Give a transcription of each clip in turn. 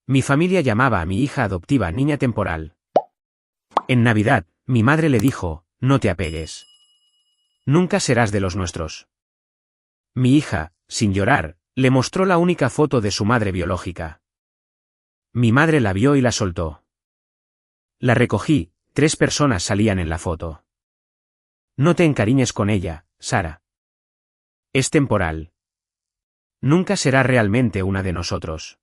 Mi familia llamaba a mi hija adoptiva niña temporal. En Navidad, mi madre le dijo, no te apegues. Nunca serás de los nuestros. Mi hija, sin llorar, le mostró la única foto de su madre biológica. Mi madre la vio y la soltó. La recogí, 3 personas salían en la foto. No te encariñes con ella, Sara. Es temporal. Nunca será realmente una de nosotros.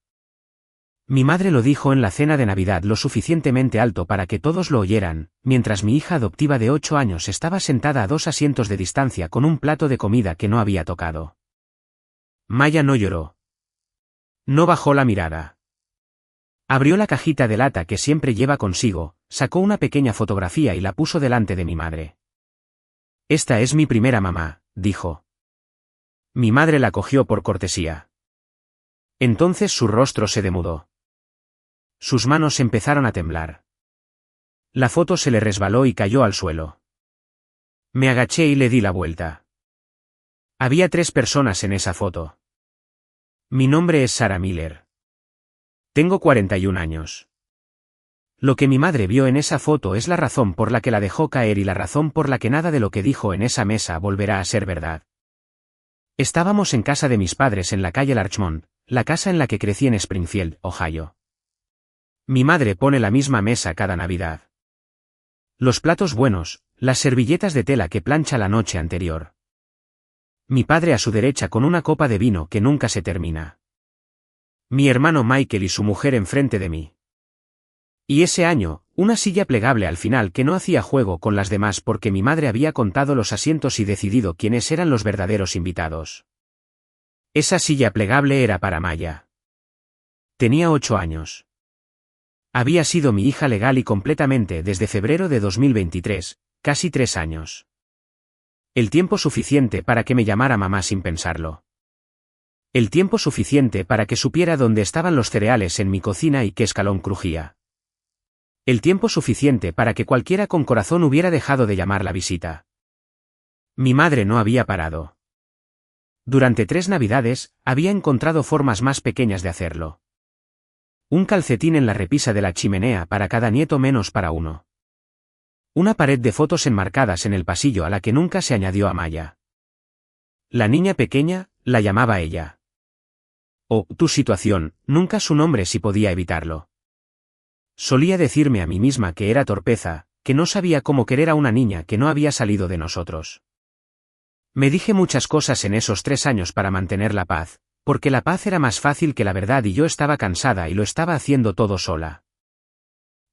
Mi madre lo dijo en la cena de Navidad lo suficientemente alto para que todos lo oyeran, mientras mi hija adoptiva de 8 años estaba sentada a 2 asientos de distancia con un plato de comida que no había tocado. Maya no lloró. No bajó la mirada. Abrió la cajita de lata que siempre lleva consigo, sacó una pequeña fotografía y la puso delante de mi madre. Esta es mi primera mamá, dijo. Mi madre la cogió por cortesía. Entonces su rostro se demudó. Sus manos empezaron a temblar. La foto se le resbaló y cayó al suelo. Me agaché y le di la vuelta. Había 3 personas en esa foto. Mi nombre es Sarah Miller. Tengo 41 años. Lo que mi madre vio en esa foto es la razón por la que la dejó caer y la razón por la que nada de lo que dijo en esa mesa volverá a ser verdad. Estábamos en casa de mis padres en la calle Larchmont, la casa en la que crecí en Springfield, Ohio. Mi madre pone la misma mesa cada Navidad. Los platos buenos, las servilletas de tela que plancha la noche anterior. Mi padre a su derecha con una copa de vino que nunca se termina. Mi hermano Michael y su mujer enfrente de mí. Y ese año, una silla plegable al final que no hacía juego con las demás porque mi madre había contado los asientos y decidido quiénes eran los verdaderos invitados. Esa silla plegable era para Maya. Tenía 8 años. Había sido mi hija legal y completamente desde febrero de 2023, casi 3 años. El tiempo suficiente para que me llamara mamá sin pensarlo. El tiempo suficiente para que supiera dónde estaban los cereales en mi cocina y qué escalón crujía. El tiempo suficiente para que cualquiera con corazón hubiera dejado de llamar la visita. Mi madre no había parado. Durante 3 Navidades, había encontrado formas más pequeñas de hacerlo. Un calcetín en la repisa de la chimenea para cada nieto menos para uno. Una pared de fotos enmarcadas en el pasillo a la que nunca se añadió a Maya. La niña pequeña, la llamaba ella. O, tu situación, nunca su nombre si podía evitarlo. Solía decirme a mí misma que era torpeza, que no sabía cómo querer a una niña que no había salido de nosotros. Me dije muchas cosas en esos 3 años para mantener la paz, porque la paz era más fácil que la verdad y yo estaba cansada y lo estaba haciendo todo sola.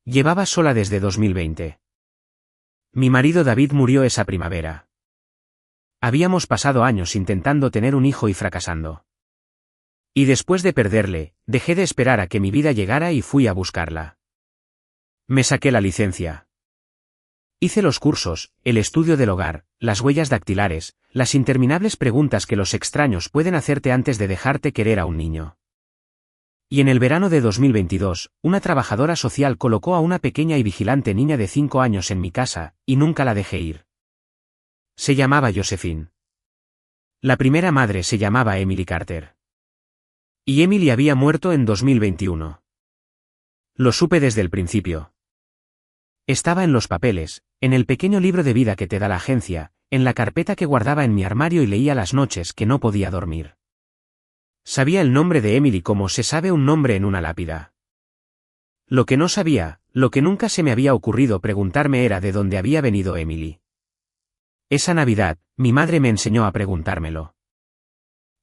Llevaba sola desde 2020. Mi marido David murió esa primavera. Habíamos pasado años intentando tener un hijo y fracasando. Y después de perderle, dejé de esperar a que mi vida llegara y fui a buscarla. Me saqué la licencia. Hice los cursos, el estudio del hogar, las huellas dactilares, las interminables preguntas que los extraños pueden hacerte antes de dejarte querer a un niño. Y en el verano de 2022, una trabajadora social colocó a una pequeña y vigilante niña de 5 años en mi casa, y nunca la dejé ir. Se llamaba Josephine. La primera madre se llamaba Emily Carter. Y Emily había muerto en 2021. Lo supe desde el principio. Estaba en los papeles, en el pequeño libro de vida que te da la agencia, en la carpeta que guardaba en mi armario y leía las noches que no podía dormir. Sabía el nombre de Emily como se sabe un nombre en una lápida. Lo que no sabía, lo que nunca se me había ocurrido preguntarme era de dónde había venido Emily. Esa Navidad, mi madre me enseñó a preguntármelo.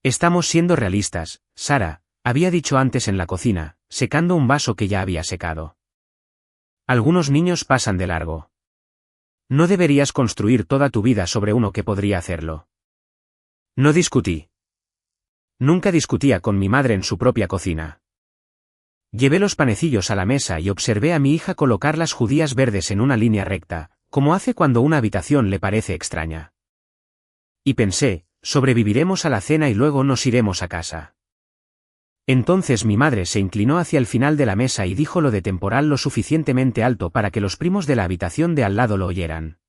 Estamos siendo realistas, Sara, había dicho antes en la cocina, secando un vaso que ya había secado. Algunos niños pasan de largo. No deberías construir toda tu vida sobre uno que podría hacerlo. No discutí. Nunca discutía con mi madre en su propia cocina. Llevé los panecillos a la mesa y observé a mi hija colocar las judías verdes en una línea recta, como hace cuando una habitación le parece extraña. Y pensé, sobreviviremos a la cena y luego nos iremos a casa. Entonces mi madre se inclinó hacia el final de la mesa y dijo lo de temporal lo suficientemente alto para que los primos de la habitación de al lado lo oyeran.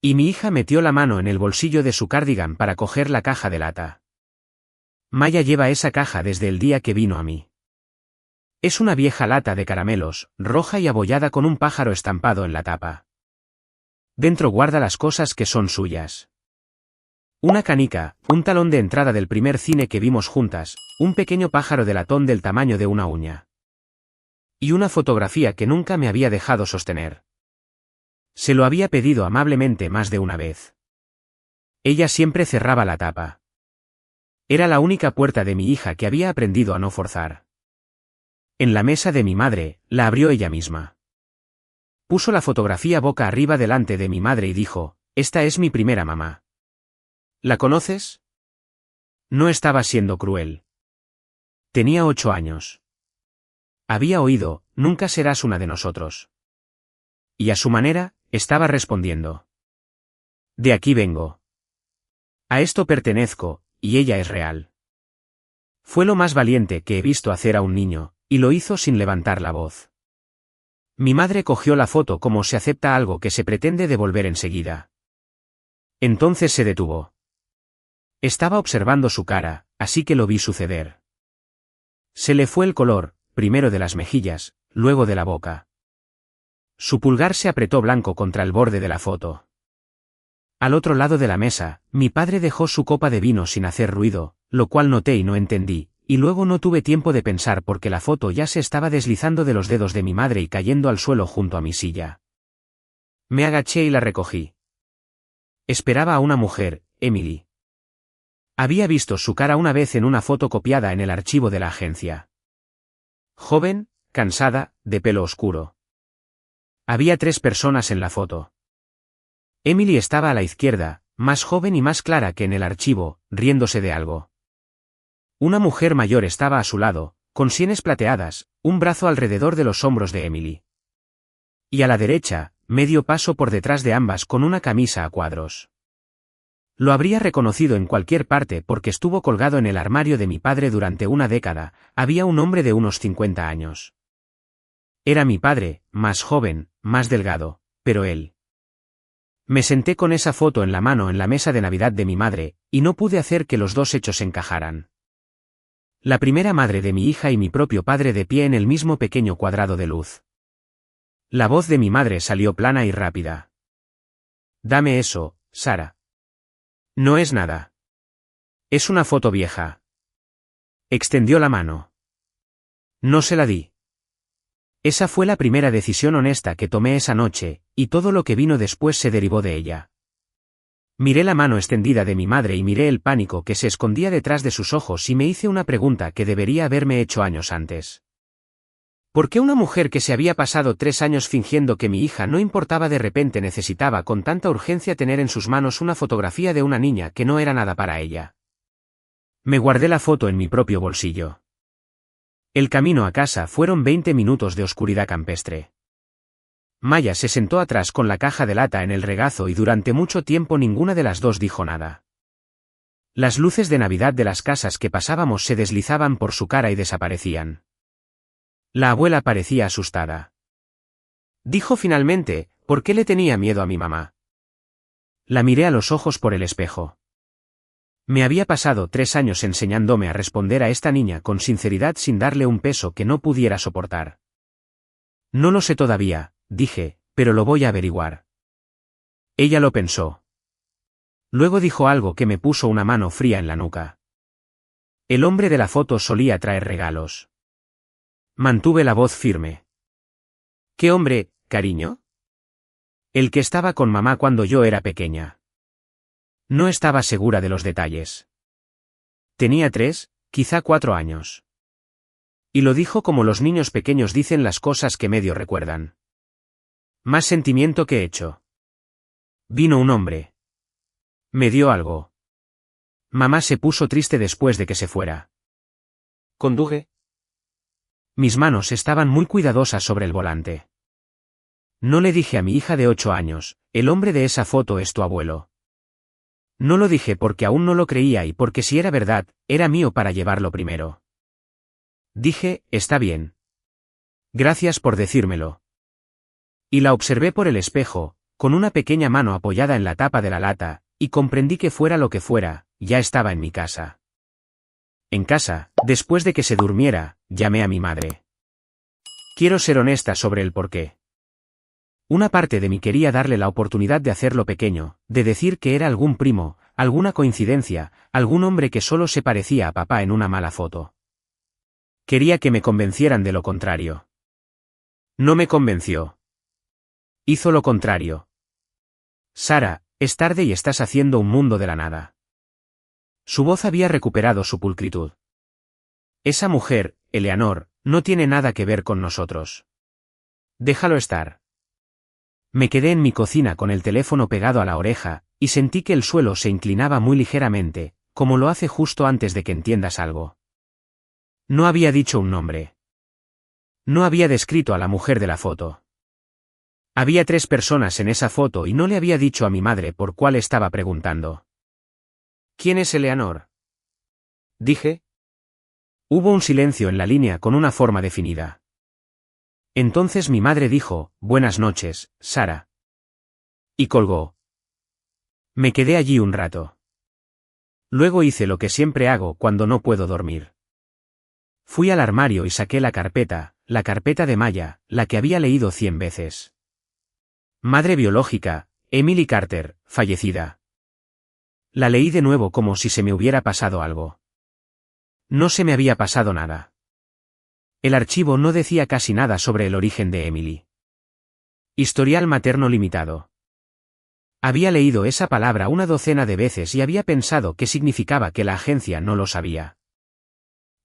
Y mi hija metió la mano en el bolsillo de su cardigan para coger la caja de lata. Maya lleva esa caja desde el día que vino a mí. Es una vieja lata de caramelos, roja y abollada con un pájaro estampado en la tapa. Dentro guarda las cosas que son suyas. Una canica, un talón de entrada del primer cine que vimos juntas, un pequeño pájaro de latón del tamaño de una uña. Y una fotografía que nunca me había dejado sostener. Se lo había pedido amablemente más de una vez. Ella siempre cerraba la tapa. Era la única puerta de mi hija que había aprendido a no forzar. En la mesa de mi madre, la abrió ella misma. Puso la fotografía boca arriba delante de mi madre y dijo, «Esta es mi primera mamá». ¿La conoces? No estaba siendo cruel. Tenía 8 años. Había oído, «Nunca serás una de nosotros». Y a su manera, estaba respondiendo. De aquí vengo. A esto pertenezco, y ella es real. Fue lo más valiente que he visto hacer a un niño, y lo hizo sin levantar la voz. Mi madre cogió la foto como se acepta algo que se pretende devolver enseguida. Entonces se detuvo. Estaba observando su cara, así que lo vi suceder. Se le fue el color, primero de las mejillas, luego de la boca. Su pulgar se apretó blanco contra el borde de la foto. Al otro lado de la mesa, mi padre dejó su copa de vino sin hacer ruido, lo cual noté y no entendí, y luego no tuve tiempo de pensar porque la foto ya se estaba deslizando de los dedos de mi madre y cayendo al suelo junto a mi silla. Me agaché y la recogí. Esperaba a una mujer, Emily. Había visto su cara una vez en una foto copiada en el archivo de la agencia. Joven, cansada, de pelo oscuro. Había 3 personas en la foto. Emily estaba a la izquierda, más joven y más clara que en el archivo, riéndose de algo. Una mujer mayor estaba a su lado, con sienes plateadas, un brazo alrededor de los hombros de Emily. Y a la derecha, medio paso por detrás de ambas con una camisa a cuadros. Lo habría reconocido en cualquier parte porque estuvo colgado en el armario de mi padre durante una década, había un hombre de unos 50 años. Era mi padre, más joven, más delgado, pero él. Me senté con esa foto en la mano en la mesa de Navidad de mi madre, y no pude hacer que los dos hechos encajaran. La primera madre de mi hija y mi propio padre de pie en el mismo pequeño cuadrado de luz. La voz de mi madre salió plana y rápida. Dame eso, Sara. No es nada. Es una foto vieja. Extendió la mano. No se la di. Esa fue la primera decisión honesta que tomé esa noche, y todo lo que vino después se derivó de ella. Miré la mano extendida de mi madre y miré el pánico que se escondía detrás de sus ojos y me hice una pregunta que debería haberme hecho años antes. ¿Por qué una mujer que se había pasado 3 años fingiendo que mi hija no importaba de repente necesitaba con tanta urgencia tener en sus manos una fotografía de una niña que no era nada para ella? Me guardé la foto en mi propio bolsillo. El camino a casa fueron 20 minutos de oscuridad campestre. Maya se sentó atrás con la caja de lata en el regazo y durante mucho tiempo ninguna de las dos dijo nada. Las luces de Navidad de las casas que pasábamos se deslizaban por su cara y desaparecían. La abuela parecía asustada. Dijo finalmente, ¿por qué le tenía miedo a mi mamá? La miré a los ojos por el espejo. Me había pasado 3 años enseñándome a responder a esta niña con sinceridad sin darle un peso que no pudiera soportar. No lo sé todavía, dije, pero lo voy a averiguar. Ella lo pensó. Luego dijo algo que me puso una mano fría en la nuca. El hombre de la foto solía traer regalos. Mantuve la voz firme. ¿Qué hombre, cariño? El que estaba con mamá cuando yo era pequeña. No estaba segura de los detalles. Tenía 3, quizá 4 años. Y lo dijo como los niños pequeños dicen las cosas que medio recuerdan. Más sentimiento que hecho. Vino un hombre. Me dio algo. Mamá se puso triste después de que se fuera. Conduje. Mis manos estaban muy cuidadosas sobre el volante. No le dije a mi hija de 8 años, el hombre de esa foto es tu abuelo. No lo dije porque aún no lo creía y porque si era verdad, era mío para llevarlo primero. Dije, está bien. Gracias por decírmelo. Y la observé por el espejo, con una pequeña mano apoyada en la tapa de la lata, y comprendí que fuera lo que fuera, ya estaba en mi casa. En casa, después de que se durmiera, llamé a mi madre. Quiero ser honesta sobre el porqué. Una parte de mí quería darle la oportunidad de hacerlo pequeño, de decir que era algún primo, alguna coincidencia, algún hombre que solo se parecía a papá en una mala foto. Quería que me convencieran de lo contrario. No me convenció. Hizo lo contrario. Sara, es tarde y estás haciendo un mundo de la nada. Su voz había recuperado su pulcritud. Esa mujer, Eleanor, no tiene nada que ver con nosotros. Déjalo estar. Me quedé en mi cocina con el teléfono pegado a la oreja, y sentí que el suelo se inclinaba muy ligeramente, como lo hace justo antes de que entiendas algo. No había dicho un nombre. No había descrito a la mujer de la foto. Había 3 personas en esa foto y no le había dicho a mi madre por cuál estaba preguntando. ¿Quién es Eleanor? Dije. Hubo un silencio en la línea con una forma definida. Entonces mi madre dijo, «Buenas noches, Sara». Y colgó. Me quedé allí un rato. Luego hice lo que siempre hago cuando no puedo dormir. Fui al armario y saqué la carpeta de Maya, la que había leído 100 veces. Madre biológica, Emily Carter, fallecida. La leí de nuevo como si se me hubiera pasado algo. No se me había pasado nada. El archivo no decía casi nada sobre el origen de Emily. Historial materno limitado. Había leído esa palabra una docena de veces y había pensado qué significaba que la agencia no lo sabía.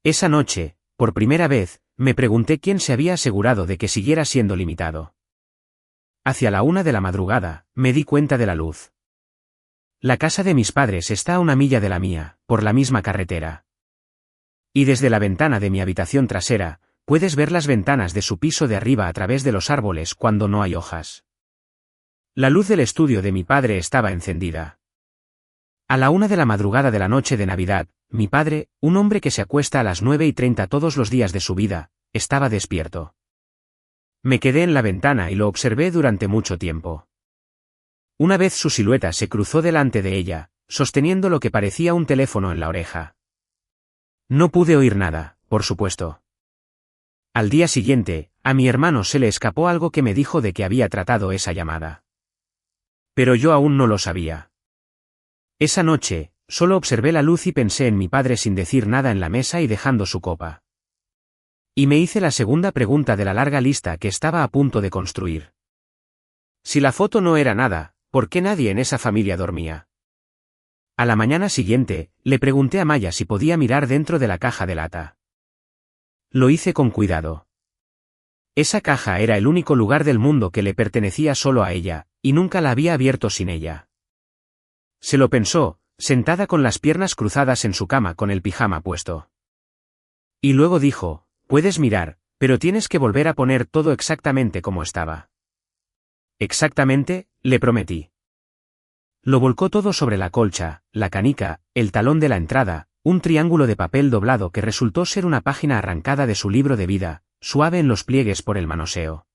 Esa noche, por primera vez, me pregunté quién se había asegurado de que siguiera siendo limitado. Hacia la 1 de la madrugada, me di cuenta de la luz. La casa de mis padres está a 1 milla de la mía, por la misma carretera. Y desde la ventana de mi habitación trasera, puedes ver las ventanas de su piso de arriba a través de los árboles cuando no hay hojas. La luz del estudio de mi padre estaba encendida. A la 1 de la madrugada de la noche de Navidad, mi padre, un hombre que se acuesta a las 9:30 todos los días de su vida, estaba despierto. Me quedé en la ventana y lo observé durante mucho tiempo. Una vez su silueta se cruzó delante de ella, sosteniendo lo que parecía un teléfono en la oreja. No pude oír nada, por supuesto. Al día siguiente, a mi hermano se le escapó algo que me dijo de que había tratado esa llamada. Pero yo aún no lo sabía. Esa noche, solo observé la luz y pensé en mi padre sin decir nada en la mesa y dejando su copa. Y me hice la segunda pregunta de la larga lista que estaba a punto de construir. Si la foto no era nada, ¿por qué nadie en esa familia dormía? A la mañana siguiente, le pregunté a Maya si podía mirar dentro de la caja de lata. Lo hice con cuidado. Esa caja era el único lugar del mundo que le pertenecía solo a ella, y nunca la había abierto sin ella. Se lo pensó, sentada con las piernas cruzadas en su cama con el pijama puesto. Y luego dijo, «Puedes mirar, pero tienes que volver a poner todo exactamente como estaba». Exactamente, le prometí. Lo volcó todo sobre la colcha, la canica, el talón de la entrada, un triángulo de papel doblado que resultó ser una página arrancada de su libro de vida, suave en los pliegues por el manoseo.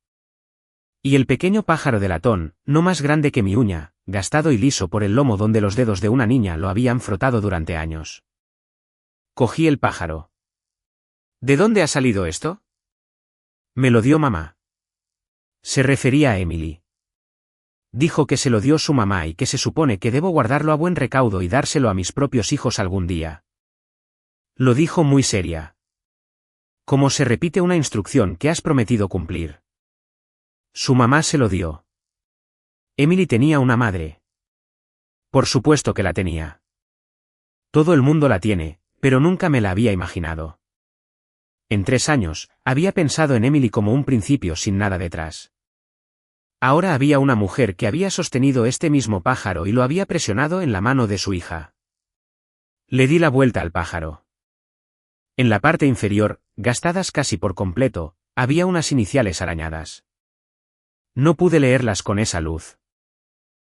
Y el pequeño pájaro de latón, no más grande que mi uña, gastado y liso por el lomo donde los dedos de una niña lo habían frotado durante años. Cogí el pájaro. ¿De dónde ha salido esto? Me lo dio mamá. Se refería a Emily. Dijo que se lo dio su mamá y que se supone que debo guardarlo a buen recaudo y dárselo a mis propios hijos algún día. Lo dijo muy seria. Como se repite una instrucción que has prometido cumplir. Su mamá se lo dio. Emily tenía una madre. Por supuesto que la tenía. Todo el mundo la tiene, pero nunca me la había imaginado. En 3 años, había pensado en Emily como un principio sin nada detrás. Ahora había una mujer que había sostenido este mismo pájaro y lo había presionado en la mano de su hija. Le di la vuelta al pájaro. En la parte inferior, gastadas casi por completo, había unas iniciales arañadas. No pude leerlas con esa luz.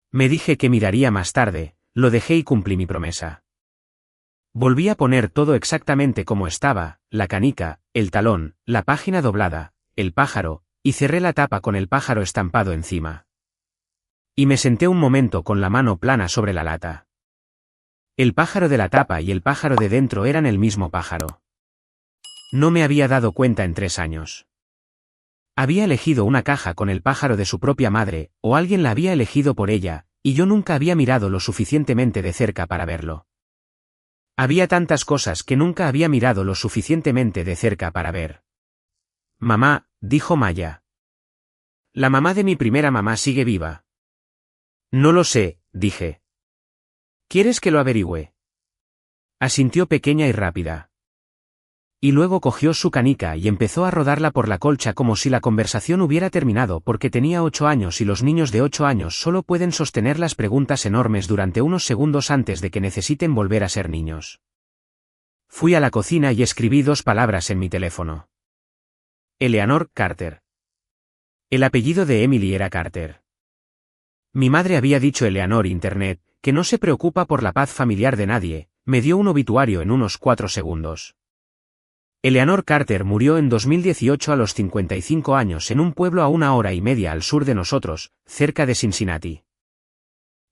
Me dije que miraría más tarde, lo dejé y cumplí mi promesa. Volví a poner todo exactamente como estaba, la canica, el talón, la página doblada, el pájaro, y cerré la tapa con el pájaro estampado encima. Y me senté un momento con la mano plana sobre la lata. El pájaro de la tapa y el pájaro de dentro eran el mismo pájaro. No me había dado cuenta en 3 años. Había elegido una caja con el pájaro de su propia madre, o alguien la había elegido por ella, y yo nunca había mirado lo suficientemente de cerca para verlo. Había tantas cosas que nunca había mirado lo suficientemente de cerca para ver. Mamá, dijo Maya. La mamá de mi primera mamá sigue viva. No lo sé, dije. ¿Quieres que lo averigüe? Asintió pequeña y rápida. Y luego cogió su canica y empezó a rodarla por la colcha como si la conversación hubiera terminado porque tenía 8 años y los niños de 8 años solo pueden sostener las preguntas enormes durante unos segundos antes de que necesiten volver a ser niños. Fui a la cocina y escribí 2 palabras en mi teléfono. Eleanor Carter. El apellido de Emily era Carter. Mi madre había dicho Eleanor Internet, que no se preocupa por la paz familiar de nadie, me dio un obituario en unos 4 segundos. Eleanor Carter murió en 2018 a los 55 años en un pueblo a 1 hora y media al sur de nosotros, cerca de Cincinnati.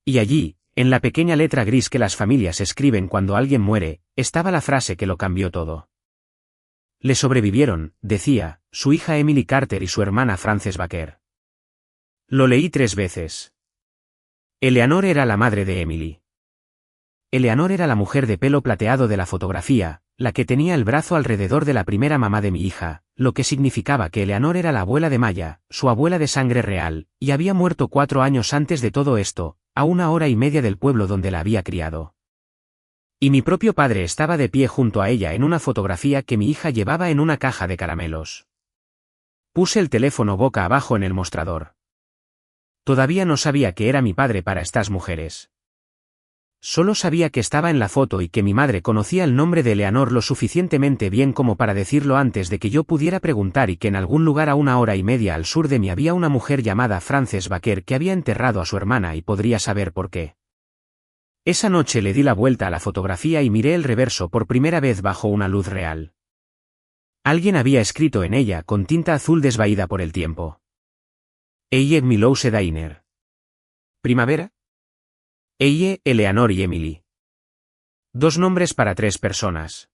Y allí, en la pequeña letra gris que las familias escriben cuando alguien muere, estaba la frase que lo cambió todo. Le sobrevivieron, decía, su hija Emily Carter y su hermana Frances Baker. Lo leí 3 veces. Eleanor era la madre de Emily. Eleanor era la mujer de pelo plateado de la fotografía, la que tenía el brazo alrededor de la primera mamá de mi hija, lo que significaba que Eleanor era la abuela de Maya, su abuela de sangre real, y había muerto 4 años antes de todo esto, a 1 hora y media del pueblo donde la había criado. Y mi propio padre estaba de pie junto a ella en una fotografía que mi hija llevaba en una caja de caramelos. Puse el teléfono boca abajo en el mostrador. Todavía no sabía que era mi padre para estas mujeres. Solo sabía que estaba en la foto y que mi madre conocía el nombre de Eleanor lo suficientemente bien como para decirlo antes de que yo pudiera preguntar y que en algún lugar a 1 hora y media al sur de mí había una mujer llamada Frances Baker que había enterrado a su hermana y podría saber por qué. Esa noche le di la vuelta a la fotografía y miré el reverso por primera vez bajo una luz real. Alguien había escrito en ella con tinta azul desvaída por el tiempo. Eie Milouse Dainer. ¿Primavera? Eie, Eleanor y Emily. 2 nombres para 3 personas.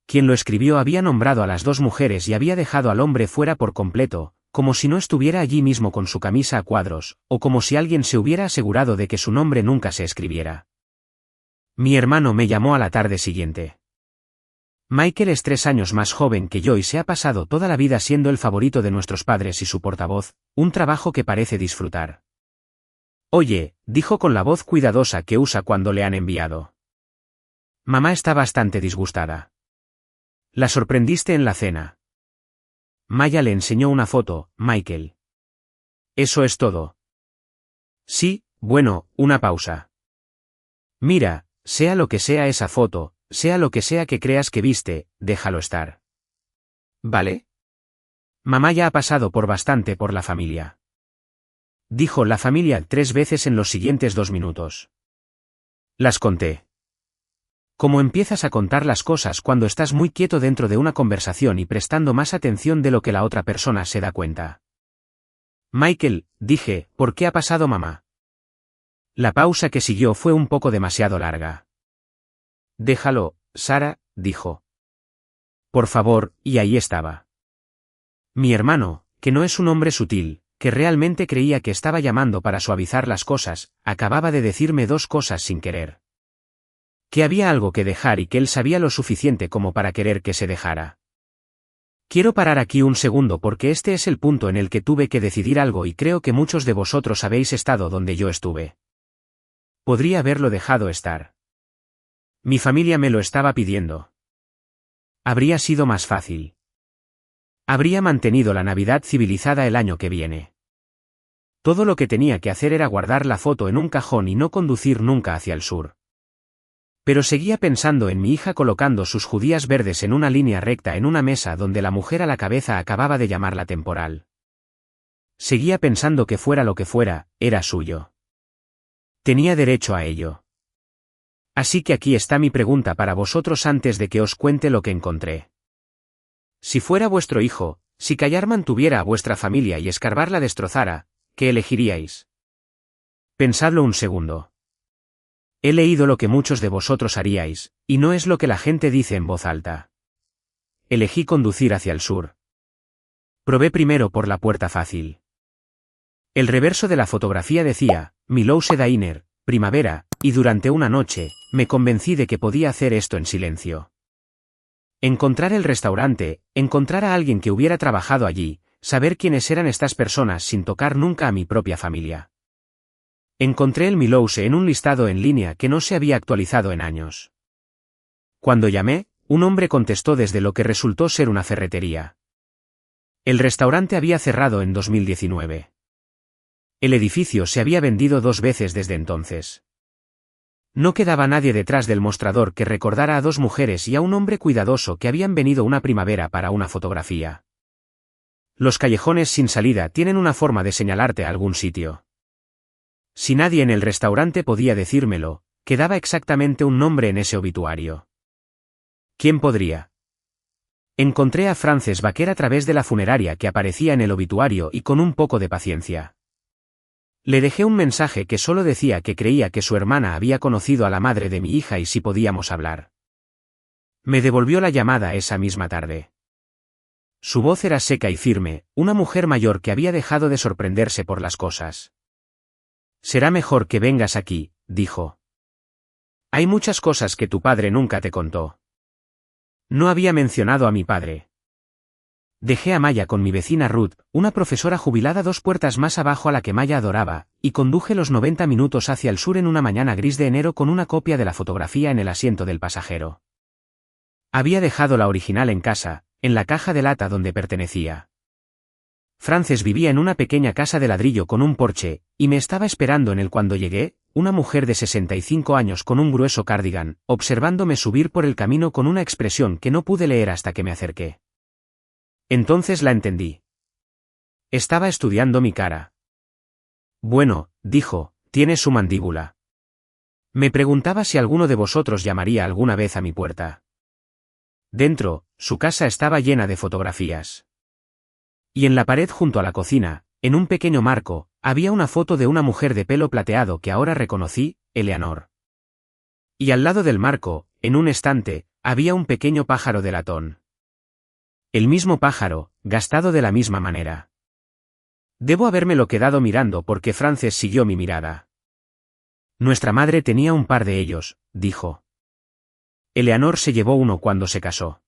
Quien lo escribió había nombrado a las 2 mujeres y había dejado al hombre fuera por completo, como si no estuviera allí mismo con su camisa a cuadros, o como si alguien se hubiera asegurado de que su nombre nunca se escribiera. Mi hermano me llamó a la tarde siguiente. Michael es 3 años más joven que yo y se ha pasado toda la vida siendo el favorito de nuestros padres y su portavoz, un trabajo que parece disfrutar. Oye, dijo con la voz cuidadosa que usa cuando le han enviado. Mamá está bastante disgustada. La sorprendiste en la cena. Maya le enseñó una foto, Michael. ¿Eso es todo? Sí, bueno, una pausa. Mira, sea lo que sea esa foto, sea lo que sea que creas que viste, déjalo estar. ¿Vale? Mamá ya ha pasado por bastante por la familia. Dijo la familia 3 veces en los siguientes 2 minutos. Las conté. ¿Cómo empiezas a contar las cosas cuando estás muy quieto dentro de una conversación y prestando más atención de lo que la otra persona se da cuenta? Michael, dije, ¿por qué ha pasado mamá? La pausa que siguió fue un poco demasiado larga. Déjalo, Sara, dijo. Por favor, y ahí estaba. Mi hermano, que no es un hombre sutil, que realmente creía que estaba llamando para suavizar las cosas, acababa de decirme 2 cosas sin querer. Que había algo que dejar y que él sabía lo suficiente como para querer que se dejara. Quiero parar aquí un segundo porque este es el punto en el que tuve que decidir algo y creo que muchos de vosotros habéis estado donde yo estuve. Podría haberlo dejado estar. Mi familia me lo estaba pidiendo. Habría sido más fácil. Habría mantenido la Navidad civilizada el año que viene. Todo lo que tenía que hacer era guardar la foto en un cajón y no conducir nunca hacia el sur. Pero seguía pensando en mi hija colocando sus judías verdes en una línea recta en una mesa donde la mujer a la cabeza acababa de llamarla temporal. Seguía pensando que fuera lo que fuera, era suyo. Tenía derecho a ello. Así que aquí está mi pregunta para vosotros antes de que os cuente lo que encontré. Si fuera vuestro hijo, si Callar mantuviera a vuestra familia y Escarbar la destrozara, ¿qué elegiríais? Pensadlo un segundo. He leído lo que muchos de vosotros haríais, y no es lo que la gente dice en voz alta. Elegí conducir hacia el sur. Probé primero por la puerta fácil. El reverso de la fotografía decía, Milouse Dainer, primavera, y durante una noche, me convencí de que podía hacer esto en silencio. Encontrar el restaurante, encontrar a alguien que hubiera trabajado allí, saber quiénes eran estas personas sin tocar nunca a mi propia familia. Encontré el Milouse en un listado en línea que no se había actualizado en años. Cuando llamé, un hombre contestó desde lo que resultó ser una ferretería. El restaurante había cerrado en 2019. El edificio se había vendido 2 veces desde entonces. No quedaba nadie detrás del mostrador que recordara a 2 mujeres y a un hombre cuidadoso que habían venido una primavera para una fotografía. Los callejones sin salida tienen una forma de señalarte a algún sitio. Si nadie en el restaurante podía decírmelo, quedaba exactamente un nombre en ese obituario. ¿Quién podría? Encontré a Frances Baker a través de la funeraria que aparecía en el obituario y con un poco de paciencia. Le dejé un mensaje que solo decía que creía que su hermana había conocido a la madre de mi hija y si podíamos hablar. Me devolvió la llamada esa misma tarde. Su voz era seca y firme, una mujer mayor que había dejado de sorprenderse por las cosas. Será mejor que vengas aquí, dijo. Hay muchas cosas que tu padre nunca te contó. No había mencionado a mi padre. Dejé a Maya con mi vecina Ruth, una profesora jubilada 2 puertas más abajo a la que Maya adoraba, y conduje los 90 minutos hacia el sur en una mañana gris de enero con una copia de la fotografía en el asiento del pasajero. Había dejado la original en casa, en la caja de lata donde pertenecía. Frances vivía en una pequeña casa de ladrillo con un porche, y me estaba esperando en él cuando llegué, una mujer de 65 años con un grueso cardigan, observándome subir por el camino con una expresión que no pude leer hasta que me acerqué. Entonces la entendí. Estaba estudiando mi cara. Bueno, dijo, tiene su mandíbula. Me preguntaba si alguno de vosotros llamaría alguna vez a mi puerta. Dentro, su casa estaba llena de fotografías. Y en la pared junto a la cocina, en un pequeño marco, había una foto de una mujer de pelo plateado que ahora reconocí, Eleanor. Y al lado del marco, en un estante, había un pequeño pájaro de latón. El mismo pájaro, gastado de la misma manera. Debo habérmelo quedado mirando porque Frances siguió mi mirada. Nuestra madre tenía un par de ellos, dijo. Eleanor se llevó uno cuando se casó.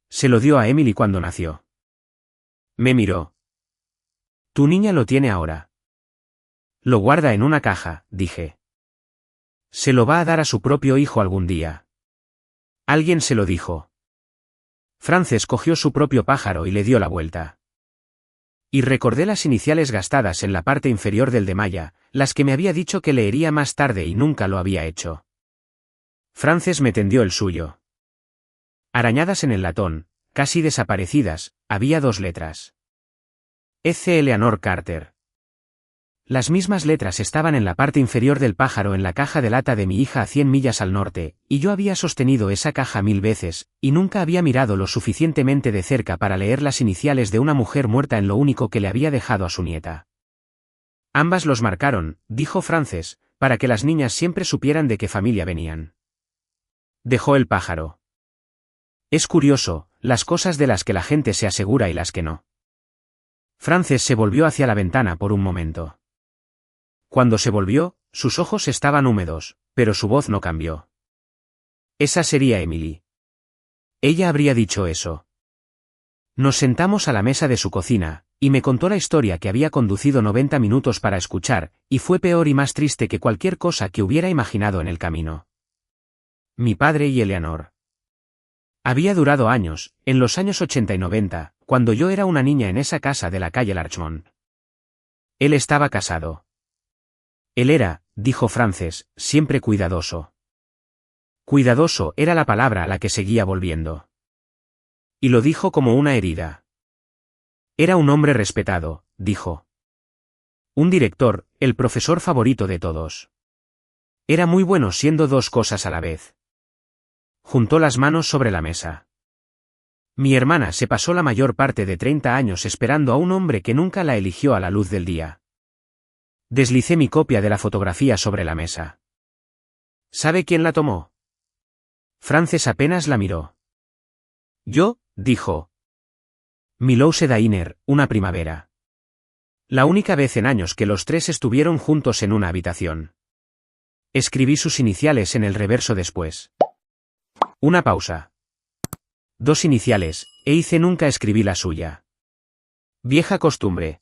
Se lo dio a Emily cuando nació. Me miró. Tu niña lo tiene ahora. Lo guarda en una caja, dije. Se lo va a dar a su propio hijo algún día. Alguien se lo dijo. Frances cogió su propio pájaro y le dio la vuelta. Y recordé las iniciales gastadas en la parte inferior del de Maya, las que me había dicho que leería más tarde y nunca lo había hecho. Frances me tendió el suyo. Arañadas en el latón, casi desaparecidas, había 2 letras. E.C. Eleanor Carter. Las mismas letras estaban en la parte inferior del pájaro en la caja de lata de mi hija a 100 millas al norte, y yo había sostenido esa caja 1000 veces, y nunca había mirado lo suficientemente de cerca para leer las iniciales de una mujer muerta en lo único que le había dejado a su nieta. Ambas los marcaron, dijo Frances, para que las niñas siempre supieran de qué familia venían. Dejó el pájaro. Es curioso, las cosas de las que la gente se asegura y las que no. Frances se volvió hacia la ventana por un momento. Cuando se volvió, sus ojos estaban húmedos, pero su voz no cambió. Esa sería Emily. Ella habría dicho eso. Nos sentamos a la mesa de su cocina, y me contó la historia que había conducido 90 minutos para escuchar, y fue peor y más triste que cualquier cosa que hubiera imaginado en el camino. Mi padre y Eleanor. Había durado años, en los años 80 y 90, cuando yo era una niña en esa casa de la calle Larchmont. Él estaba casado. Él era, dijo Frances, siempre cuidadoso. Cuidadoso era la palabra a la que seguía volviendo. Y lo dijo como una herida. Era un hombre respetado, dijo. Un director, el profesor favorito de todos. Era muy bueno siendo 2 cosas a la vez. Juntó las manos sobre la mesa. Mi hermana se pasó la mayor parte de 30 años esperando a un hombre que nunca la eligió a la luz del día. Deslicé mi copia de la fotografía sobre la mesa. ¿Sabe quién la tomó? Frances apenas la miró. Yo, dijo. Milhouse Dainer, una primavera. La única vez en años que los tres estuvieron juntos en una habitación. Escribí sus iniciales en el reverso después. Una pausa. 2 iniciales, e hice nunca escribí la suya. Vieja costumbre.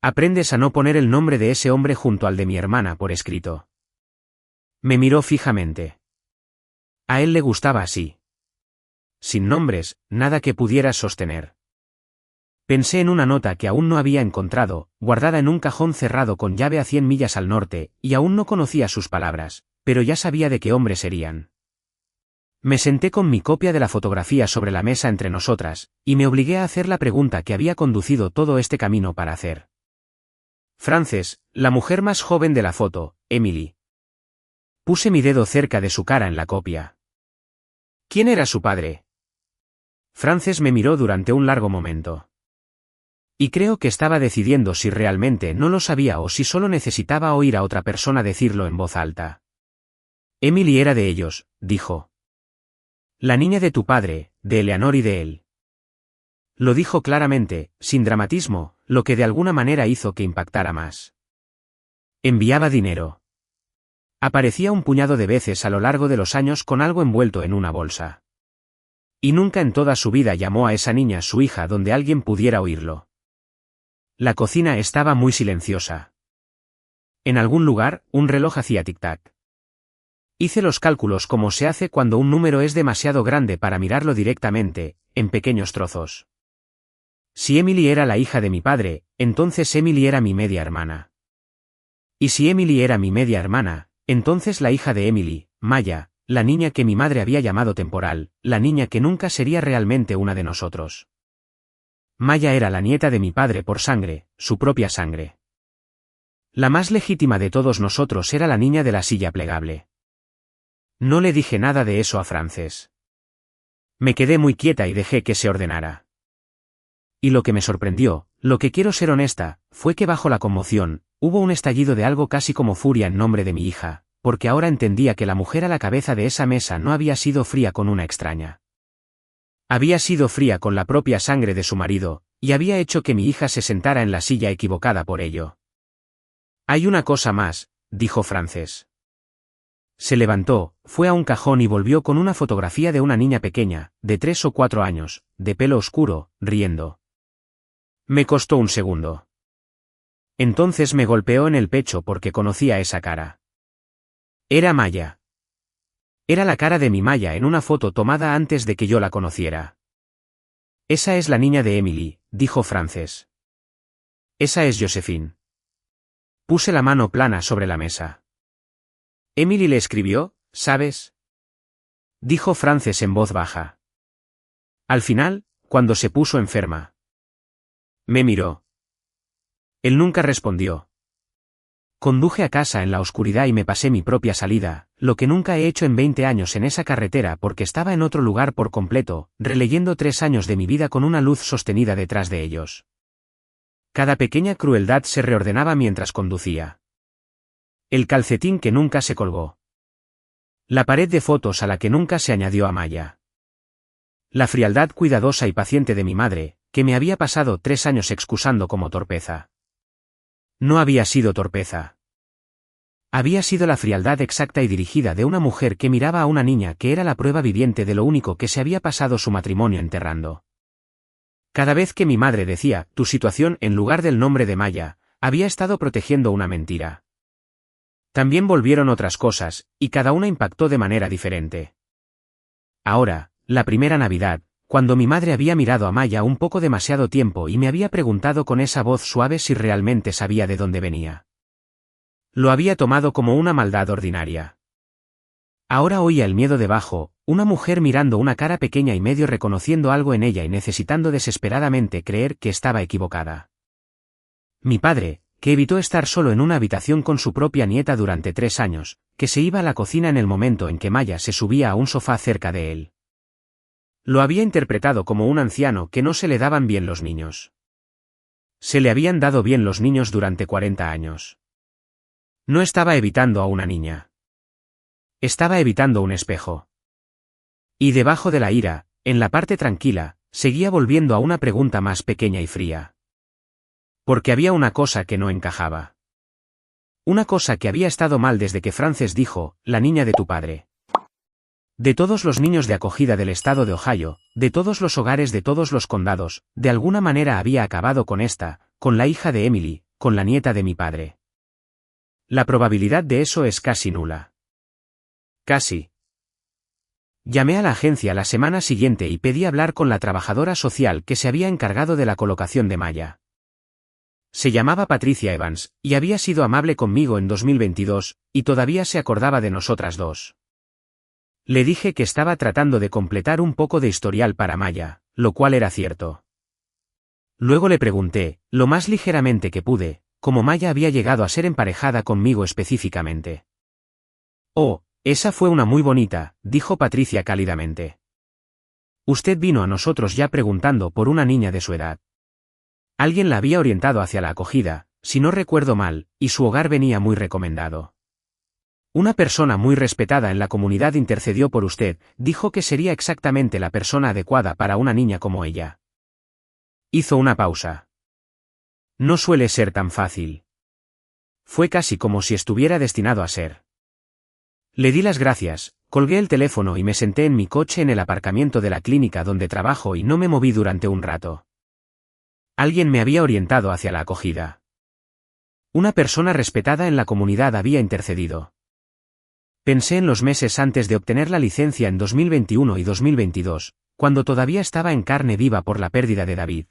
Aprendes a no poner el nombre de ese hombre junto al de mi hermana por escrito. Me miró fijamente. A él le gustaba así. Sin nombres, nada que pudieras sostener. Pensé en una nota que aún no había encontrado, guardada en un cajón cerrado con llave a 100 millas al norte, y aún no conocía sus palabras, pero ya sabía de qué hombre serían. Me senté con mi copia de la fotografía sobre la mesa entre nosotras, y me obligué a hacer la pregunta que había conducido todo este camino para hacer. Frances, la mujer más joven de la foto, Emily. Puse mi dedo cerca de su cara en la copia. ¿Quién era su padre? Frances me miró durante un largo momento. Y creo que estaba decidiendo si realmente no lo sabía o si solo necesitaba oír a otra persona decirlo en voz alta. Emily era de ellos, dijo. La niña de tu padre, de Eleanor y de él. Lo dijo claramente, sin dramatismo, lo que de alguna manera hizo que impactara más. Enviaba dinero. Aparecía un puñado de veces a lo largo de los años con algo envuelto en una bolsa. Y nunca en toda su vida llamó a esa niña su hija donde alguien pudiera oírlo. La cocina estaba muy silenciosa. En algún lugar, un reloj hacía tic-tac. Hice los cálculos como se hace cuando un número es demasiado grande para mirarlo directamente, en pequeños trozos. Si Emily era la hija de mi padre, entonces Emily era mi media hermana. Y si Emily era mi media hermana, entonces la hija de Emily, Maya, la niña que mi madre había llamado temporal, la niña que nunca sería realmente una de nosotros. Maya era la nieta de mi padre por sangre, su propia sangre. La más legítima de todos nosotros era la niña de la silla plegable. No le dije nada de eso a Frances. Me quedé muy quieta y dejé que se ordenara. Y lo que me sorprendió, lo que quiero ser honesta, fue que bajo la conmoción, hubo un estallido de algo casi como furia en nombre de mi hija, porque ahora entendía que la mujer a la cabeza de esa mesa no había sido fría con una extraña. Había sido fría con la propia sangre de su marido, y había hecho que mi hija se sentara en la silla equivocada por ello. Hay una cosa más, dijo Frances. Se levantó, fue a un cajón y volvió con una fotografía de una niña pequeña, de 3 o 4 años, de pelo oscuro, riendo. Me costó un segundo. Entonces me golpeó en el pecho porque conocía esa cara. Era Maya. Era la cara de mi Maya en una foto tomada antes de que yo la conociera. Esa es la niña de Emily, dijo Frances. Esa es Josephine. Puse la mano plana sobre la mesa. Emily le escribió, ¿sabes? Dijo Frances en voz baja. Al final, cuando se puso enferma. Me miró. Él nunca respondió. Conduje a casa en la oscuridad y me pasé mi propia salida, lo que nunca he hecho en 20 años en esa carretera porque estaba en otro lugar por completo, releyendo 3 años de mi vida con una luz sostenida detrás de ellos. Cada pequeña crueldad se reordenaba mientras conducía. El calcetín que nunca se colgó. La pared de fotos a la que nunca se añadió a Maya. La frialdad cuidadosa y paciente de mi madre, que me había pasado 3 años excusando como torpeza. No había sido torpeza. Había sido la frialdad exacta y dirigida de una mujer que miraba a una niña que era la prueba viviente de lo único que se había pasado su matrimonio enterrando. Cada vez que mi madre decía, tu situación en lugar del nombre de Maya, había estado protegiendo una mentira. También volvieron otras cosas, y cada una impactó de manera diferente. Ahora, la primera Navidad, cuando mi madre había mirado a Maya un poco demasiado tiempo y me había preguntado con esa voz suave si realmente sabía de dónde venía. Lo había tomado como una maldad ordinaria. Ahora oía el miedo debajo, una mujer mirando una cara pequeña y medio reconociendo algo en ella y necesitando desesperadamente creer que estaba equivocada. Mi padre, que evitó estar solo en una habitación con su propia nieta durante 3 años, que se iba a la cocina en el momento en que Maya se subía a un sofá cerca de él. Lo había interpretado como un anciano que no se le daban bien los niños. Se le habían dado bien los niños durante 40 años. No estaba evitando a una niña. Estaba evitando un espejo. Y debajo de la ira, en la parte tranquila, Seguía volviendo a una pregunta más pequeña y fría. Porque había una cosa que no encajaba. Una cosa que había estado mal desde que Frances dijo, la niña de tu padre. De todos los niños de acogida del estado de Ohio, de todos los hogares de todos los condados, de alguna manera había acabado con esta, con la hija de Emily, con la nieta de mi padre. La probabilidad de eso es casi nula. Casi. Llamé a la agencia la semana siguiente y pedí hablar con la trabajadora social que se había encargado de la colocación de Maya. Se llamaba Patricia Evans, y había sido amable conmigo en 2022, y todavía se acordaba de nosotras dos. Le dije que estaba tratando de completar un poco de historial para Maya, lo cual era cierto. Luego le pregunté, lo más ligeramente que pude, cómo Maya había llegado a ser emparejada conmigo específicamente. Oh, esa fue una muy bonita, dijo Patricia cálidamente. Usted vino a nosotros ya preguntando por una niña de su edad. Alguien la había orientado hacia la acogida, si no recuerdo mal, y su hogar venía muy recomendado. Una persona muy respetada en la comunidad intercedió por usted, dijo que sería exactamente la persona adecuada para una niña como ella. Hizo una pausa. No suele ser tan fácil. Fue casi como si estuviera destinado a ser. Le di las gracias, colgué el teléfono y me senté en mi coche en el aparcamiento de la clínica donde trabajo y no me moví durante un rato. Alguien me había orientado hacia la acogida. Una persona respetada en la comunidad había intercedido. Pensé en los meses antes de obtener la licencia en 2021 y 2022, cuando todavía estaba en carne viva por la pérdida de David.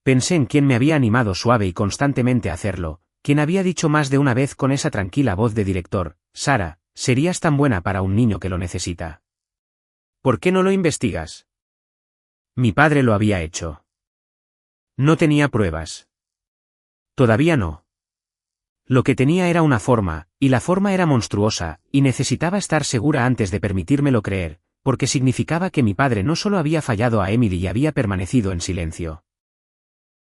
Pensé en quien me había animado suave y constantemente a hacerlo, quien había dicho más de una vez con esa tranquila voz de director, Sara, serías tan buena para un niño que lo necesita. ¿Por qué no lo investigas? Mi padre lo había hecho. No tenía pruebas. Todavía no. Lo que tenía era una forma, y la forma era monstruosa, y necesitaba estar segura antes de permitírmelo creer, porque significaba que mi padre no solo había fallado a Emily y había permanecido en silencio.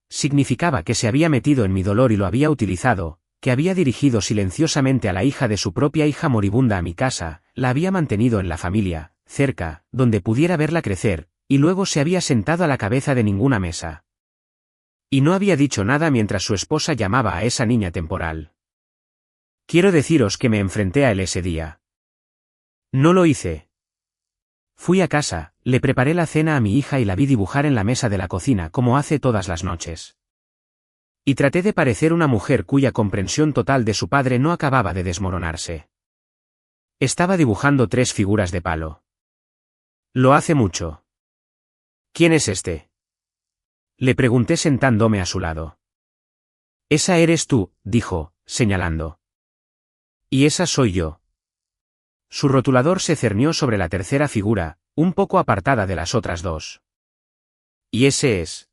Significaba que se había metido en mi dolor y lo había utilizado, que había dirigido silenciosamente a la hija de su propia hija moribunda a mi casa, la había mantenido en la familia, cerca, donde pudiera verla crecer, y luego se había sentado a la cabeza de ninguna mesa. Y no había dicho nada mientras su esposa llamaba a esa niña temporal. Quiero deciros que me enfrenté a él ese día. No lo hice. Fui a casa, le preparé la cena a mi hija y la vi dibujar en la mesa de la cocina como hace todas las noches. Y traté de parecer una mujer cuya comprensión total de su padre no acababa de desmoronarse. Estaba dibujando 3 figuras de palo. Lo hace mucho. ¿Quién es este? Le pregunté sentándome a su lado. Esa eres tú, dijo, señalando. Y esa soy yo. Su rotulador se cernió sobre la tercera figura, un poco apartada de las otras dos. Y ese es.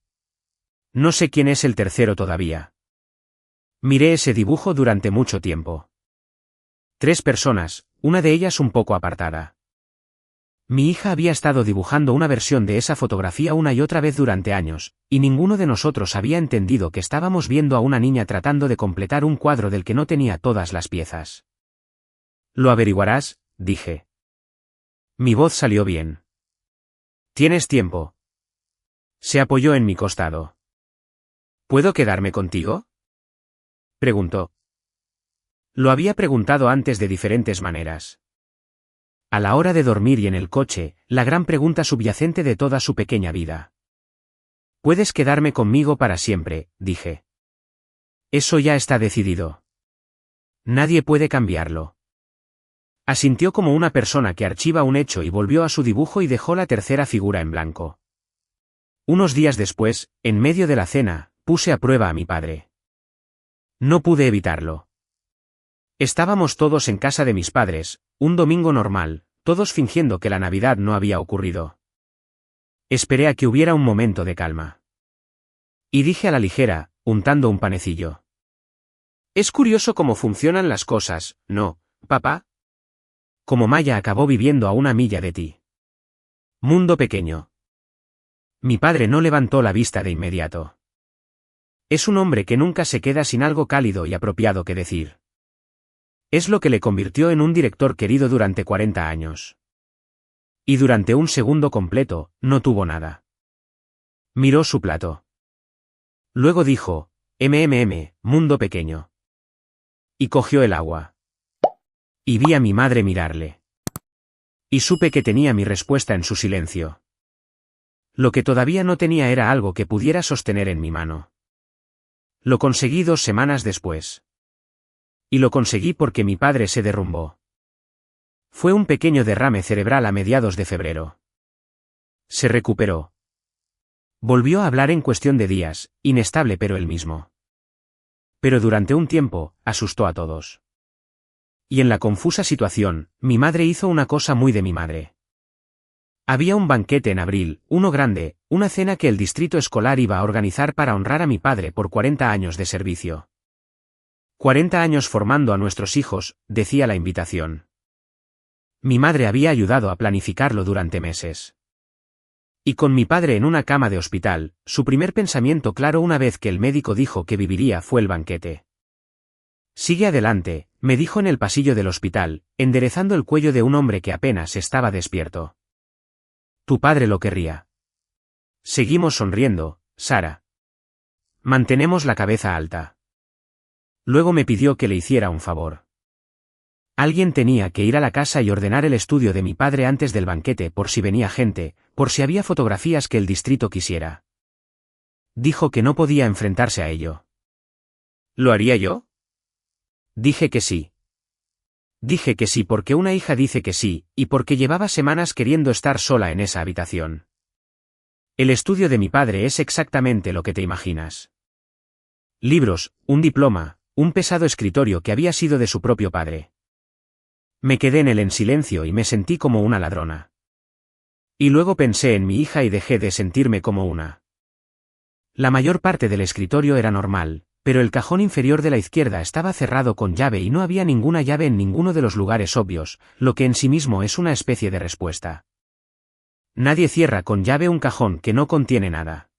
No sé quién es el tercero todavía. Miré ese dibujo durante mucho tiempo. 3 personas, una de ellas un poco apartada. Mi hija había estado dibujando una versión de esa fotografía una y otra vez durante años, y ninguno de nosotros había entendido que estábamos viendo a una niña tratando de completar un cuadro del que no tenía todas las piezas. Lo averiguarás, dije. Mi voz salió bien. ¿Tienes tiempo? Se apoyó en mi costado. ¿Puedo quedarme contigo? Preguntó. Lo había preguntado antes de diferentes maneras. A la hora de dormir y en el coche, la gran pregunta subyacente de toda su pequeña vida. Puedes quedarme conmigo para siempre, dije. Eso ya está decidido. Nadie puede cambiarlo. Asintió como una persona que archiva un hecho y volvió a su dibujo y dejó la tercera figura en blanco. Unos días después, en medio de la cena, puse a prueba a mi padre. No pude evitarlo. Estábamos todos en casa de mis padres, un domingo normal, todos fingiendo que la Navidad no había ocurrido. Esperé a que hubiera un momento de calma. Y dije a la ligera, untando un panecillo. Es curioso cómo funcionan las cosas, ¿no, papá? Como Maya acabó viviendo a una milla de ti. Mundo pequeño. Mi padre no levantó la vista de inmediato. Es un hombre que nunca se queda sin algo cálido y apropiado que decir. Es lo que le convirtió en un director querido durante 40 años. Y durante un segundo completo, no tuvo nada. Miró su plato. Luego dijo, mundo pequeño. Y cogió el agua. Y vi a mi madre mirarle. Y supe que tenía mi respuesta en su silencio. Lo que todavía no tenía era algo que pudiera sostener en mi mano. Lo conseguí 2 semanas después. Y lo conseguí porque mi padre se derrumbó. Fue un pequeño derrame cerebral a mediados de febrero. Se recuperó. Volvió a hablar en cuestión de días, inestable pero el mismo. Pero durante un tiempo, asustó a todos. Y en la confusa situación, mi madre hizo una cosa muy de mi madre. Había un banquete en abril, uno grande, una cena que el distrito escolar iba a organizar para honrar a mi padre por 40 años de servicio. 40 años formando a nuestros hijos, decía la invitación. Mi madre había ayudado a planificarlo durante meses. Y con mi padre en una cama de hospital, su primer pensamiento claro una vez que el médico dijo que viviría fue el banquete. Sigue adelante, me dijo en el pasillo del hospital, enderezando el cuello de un hombre que apenas estaba despierto. Tu padre lo querría. Seguimos sonriendo, Sara. Mantenemos la cabeza alta. Luego me pidió que le hiciera un favor. Alguien tenía que ir a la casa y ordenar el estudio de mi padre antes del banquete por si venía gente, por si había fotografías que el distrito quisiera. Dijo que no podía enfrentarse a ello. ¿Lo haría yo? Dije que sí. Dije que sí porque una hija dice que sí, y porque llevaba semanas queriendo estar sola en esa habitación. El estudio de mi padre es exactamente lo que te imaginas. Libros, un diploma, un pesado escritorio que había sido de su propio padre. Me quedé en él en silencio y me sentí como una ladrona. Y luego pensé en mi hija y dejé de sentirme como una. La mayor parte del escritorio era normal, pero el cajón inferior de la izquierda estaba cerrado con llave y no había ninguna llave en ninguno de los lugares obvios, lo que en sí mismo es una especie de respuesta. Nadie cierra con llave un cajón que no contiene nada.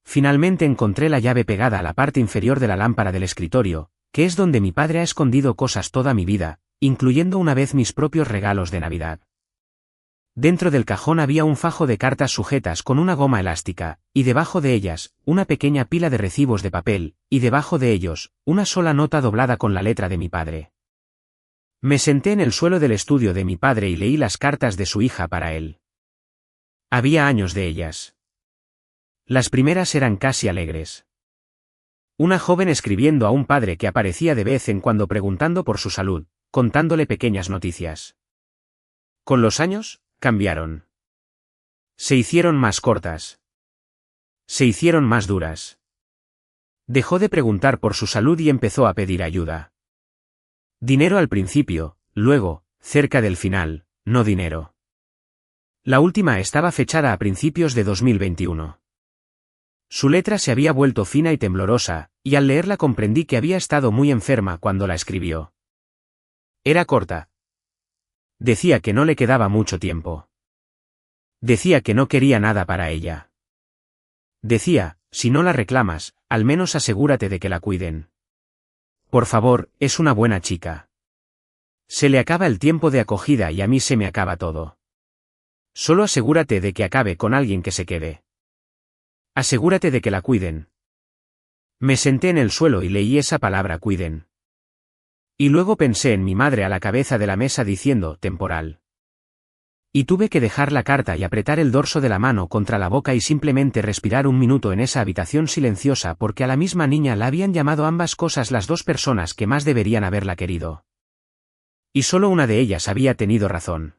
Finalmente encontré la llave pegada a la parte inferior de la lámpara del escritorio, que es donde mi padre ha escondido cosas toda mi vida, incluyendo una vez mis propios regalos de Navidad. Dentro del cajón había un fajo de cartas sujetas con una goma elástica, y debajo de ellas, una pequeña pila de recibos de papel, y debajo de ellos, una sola nota doblada con la letra de mi padre. Me senté en el suelo del estudio de mi padre y leí las cartas de su hija para él. Había años de ellas. Las primeras eran casi alegres. Una joven escribiendo a un padre que aparecía de vez en cuando preguntando por su salud, contándole pequeñas noticias. Con los años, cambiaron. Se hicieron más cortas. Se hicieron más duras. Dejó de preguntar por su salud y empezó a pedir ayuda. Dinero al principio, luego, cerca del final, no dinero. La última estaba fechada a principios de 2021. Su letra se había vuelto fina y temblorosa, y al leerla comprendí que había estado muy enferma cuando la escribió. Era corta. Decía que no le quedaba mucho tiempo. Decía que no quería nada para ella. Decía, si no la reclamas, al menos asegúrate de que la cuiden. Por favor, es una buena chica. Se le acaba el tiempo de acogida y a mí se me acaba todo. Solo asegúrate de que acabe con alguien que se quede. Asegúrate de que la cuiden. Me senté en el suelo y leí esa palabra cuiden. Y luego pensé en mi madre a la cabeza de la mesa diciendo temporal. Y tuve que dejar la carta y apretar el dorso de la mano contra la boca y simplemente respirar un minuto en esa habitación silenciosa porque a la misma niña la habían llamado ambas cosas las dos personas que más deberían haberla querido. Y solo una de ellas había tenido razón.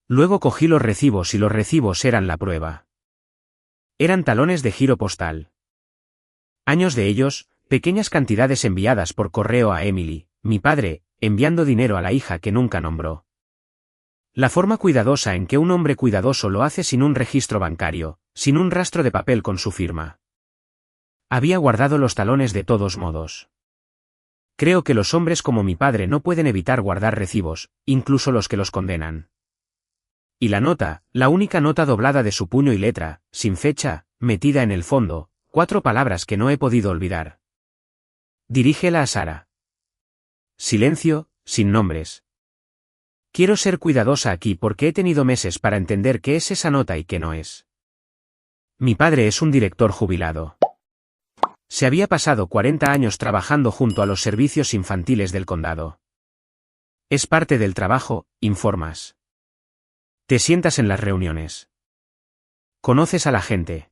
Luego cogí los recibos y los recibos eran la prueba. Eran talones de giro postal. Años de ellos, pequeñas cantidades enviadas por correo a Emily, mi padre, enviando dinero a la hija que nunca nombró. La forma cuidadosa en que un hombre cuidadoso lo hace sin un registro bancario, sin un rastro de papel con su firma. Había guardado los talones de todos modos. Creo que los hombres como mi padre no pueden evitar guardar recibos, incluso los que los condenan. Y la nota, la única nota doblada de su puño y letra, sin fecha, metida en el fondo, 4 palabras que no he podido olvidar. Dirígela a Sara. Silencio, sin nombres. Quiero ser cuidadosa aquí porque he tenido meses para entender qué es esa nota y qué no es. Mi padre es un director jubilado. Se había pasado 40 años trabajando junto a los servicios infantiles del condado. Es parte del trabajo, informas. Te sientas en las reuniones. Conoces a la gente.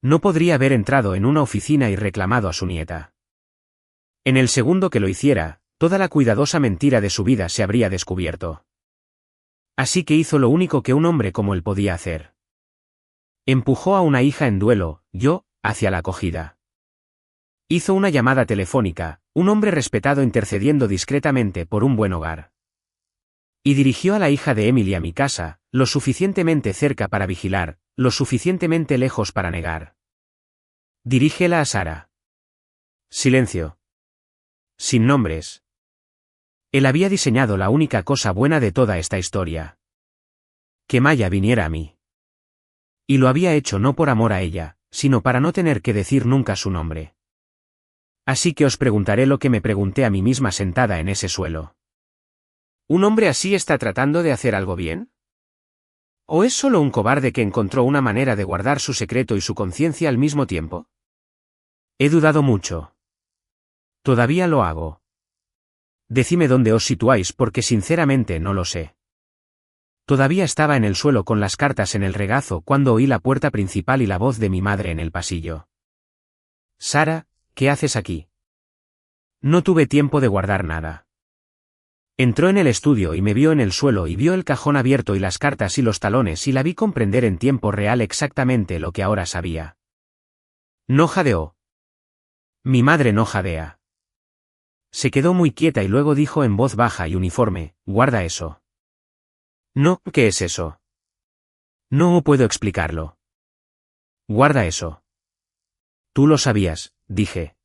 No podría haber entrado en una oficina y reclamado a su nieta. En el segundo que lo hiciera, toda la cuidadosa mentira de su vida se habría descubierto. Así que hizo lo único que un hombre como él podía hacer. Empujó a una hija en duelo, yo, hacia la acogida. Hizo una llamada telefónica, un hombre respetado intercediendo discretamente por un buen hogar. Y dirigió a la hija de Emily a mi casa, lo suficientemente cerca para vigilar, lo suficientemente lejos para negar. Dirígela a Sara. Silencio. Sin nombres. Él había diseñado la única cosa buena de toda esta historia. Que Maya viniera a mí. Y lo había hecho no por amor a ella, sino para no tener que decir nunca su nombre. Así que os preguntaré lo que me pregunté a mí misma sentada en ese suelo. ¿Un hombre así está tratando de hacer algo bien? ¿O es solo un cobarde que encontró una manera de guardar su secreto y su conciencia al mismo tiempo? He dudado mucho. Todavía lo hago. Decidme dónde os situáis porque sinceramente no lo sé. Todavía estaba en el suelo con las cartas en el regazo cuando oí la puerta principal y la voz de mi madre en el pasillo. Sara, ¿qué haces aquí? No tuve tiempo de guardar nada. Entró en el estudio y me vio en el suelo y vio el cajón abierto y las cartas y los talones y la vi comprender en tiempo real exactamente lo que ahora sabía. No jadeó. Mi madre no jadea. Se quedó muy quieta y luego dijo en voz baja y uniforme, guarda eso. No, ¿qué es eso? No puedo explicarlo. Guarda eso. Tú lo sabías, dije.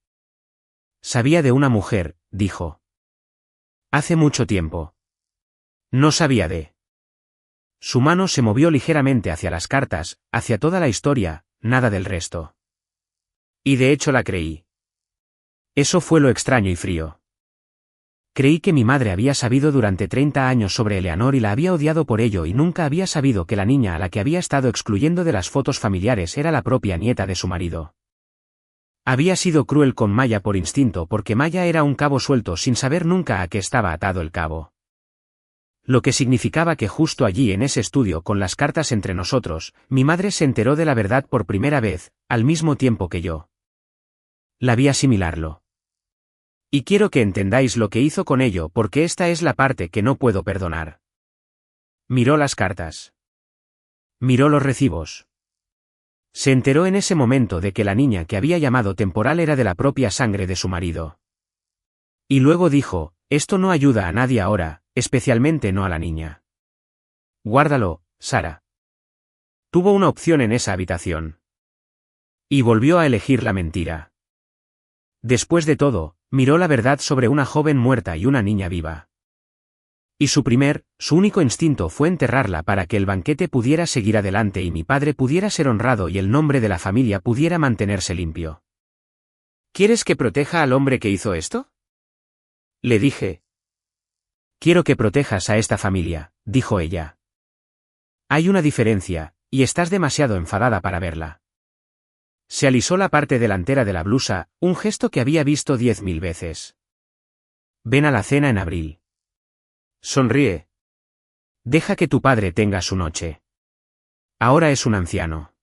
Sabía de una mujer, dijo. Hace mucho tiempo. No sabía de. Su mano se movió ligeramente hacia las cartas, hacia toda la historia, nada del resto. Y de hecho la creí. Eso fue lo extraño y frío. Creí que mi madre había sabido durante 30 años sobre Eleanor y la había odiado por ello y nunca había sabido que la niña a la que había estado excluyendo de las fotos familiares era la propia nieta de su marido. Había sido cruel con Maya por instinto porque Maya era un cabo suelto sin saber nunca a qué estaba atado el cabo. Lo que significaba que justo allí en ese estudio con las cartas entre nosotros, mi madre se enteró de la verdad por primera vez, al mismo tiempo que yo. La vi asimilarlo. Y quiero que entendáis lo que hizo con ello porque esta es la parte que no puedo perdonar. Miró las cartas. Miró los recibos. Se enteró en ese momento de que la niña que había llamado temporal era de la propia sangre de su marido. Y luego dijo, esto no ayuda a nadie ahora, especialmente no a la niña. Guárdalo, Sara. Tuvo una opción en esa habitación. Y volvió a elegir la mentira. Después de todo, miró la verdad sobre una joven muerta y una niña viva. Y su único instinto fue enterrarla para que el banquete pudiera seguir adelante y mi padre pudiera ser honrado y el nombre de la familia pudiera mantenerse limpio. ¿Quieres que proteja al hombre que hizo esto? Le dije. Quiero que protejas a esta familia, dijo ella. Hay una diferencia, y estás demasiado enfadada para verla. Se alisó la parte delantera de la blusa, un gesto que había visto 10.000 veces. Ven a la cena en abril. Sonríe. Deja que tu padre tenga su noche. Ahora es un anciano.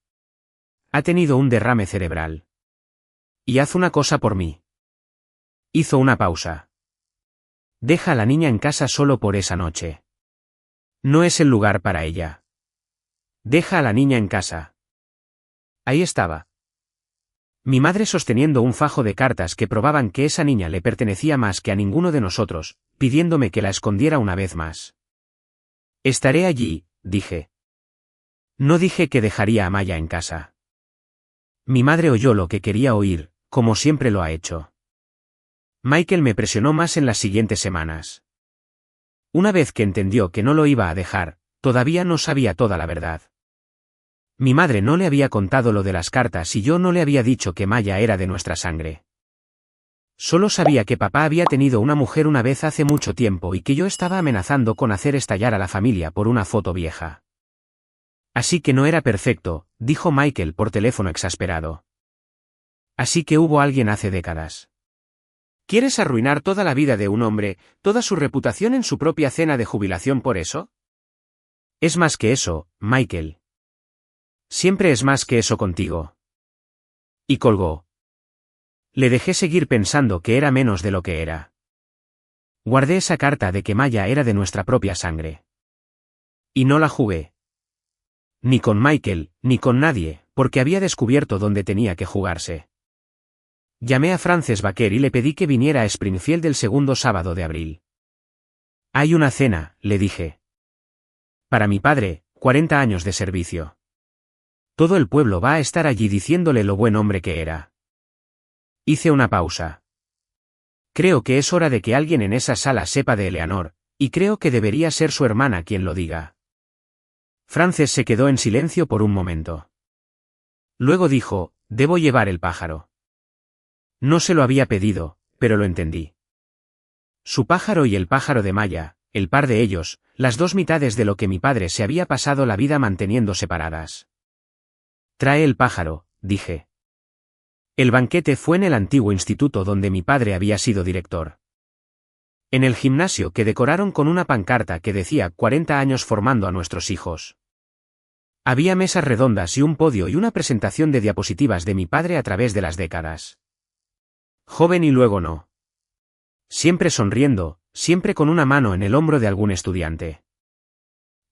Ha tenido un derrame cerebral. Y haz una cosa por mí. Hizo una pausa. Deja a la niña en casa solo por esa noche. No es el lugar para ella. Deja a la niña en casa. Ahí estaba. Mi madre sosteniendo un fajo de cartas que probaban que esa niña le pertenecía más que a ninguno de nosotros, pidiéndome que la escondiera una vez más. Estaré allí, dije. No dije que dejaría a Maya en casa. Mi madre oyó lo que quería oír, como siempre lo ha hecho. Michael me presionó más en las siguientes semanas. Una vez que entendió que no lo iba a dejar, todavía no sabía toda la verdad. Mi madre no le había contado lo de las cartas y yo no le había dicho que Maya era de nuestra sangre. Solo sabía que papá había tenido una mujer una vez hace mucho tiempo y que yo estaba amenazando con hacer estallar a la familia por una foto vieja. Así que no era perfecto, dijo Michael por teléfono exasperado. Así que hubo alguien hace décadas. ¿Quieres arruinar toda la vida de un hombre, toda su reputación en su propia cena de jubilación por eso? Es más que eso, Michael. Siempre es más que eso contigo. Y colgó. Le dejé seguir pensando que era menos de lo que era. Guardé esa carta de que Maya era de nuestra propia sangre. Y no la jugué. Ni con Michael, ni con nadie, porque había descubierto dónde tenía que jugarse. Llamé a Frances Baker y le pedí que viniera a Springfield el segundo sábado de abril. Hay una cena, le dije. Para mi padre, 40 años de servicio. Todo el pueblo va a estar allí diciéndole lo buen hombre que era. Hice una pausa. Creo que es hora de que alguien en esa sala sepa de Eleanor, y creo que debería ser su hermana quien lo diga. Frances se quedó en silencio por un momento. Luego dijo, debo llevar el pájaro. No se lo había pedido, pero lo entendí. Su pájaro y el pájaro de Maya, el par de ellos, las dos mitades de lo que mi padre se había pasado la vida manteniendo separadas. Trae el pájaro, dije. El banquete fue en el antiguo instituto donde mi padre había sido director. En el gimnasio que decoraron con una pancarta que decía 40 años formando a nuestros hijos. Había mesas redondas y un podio y una presentación de diapositivas de mi padre a través de las décadas. Joven y luego no. Siempre sonriendo, siempre con una mano en el hombro de algún estudiante.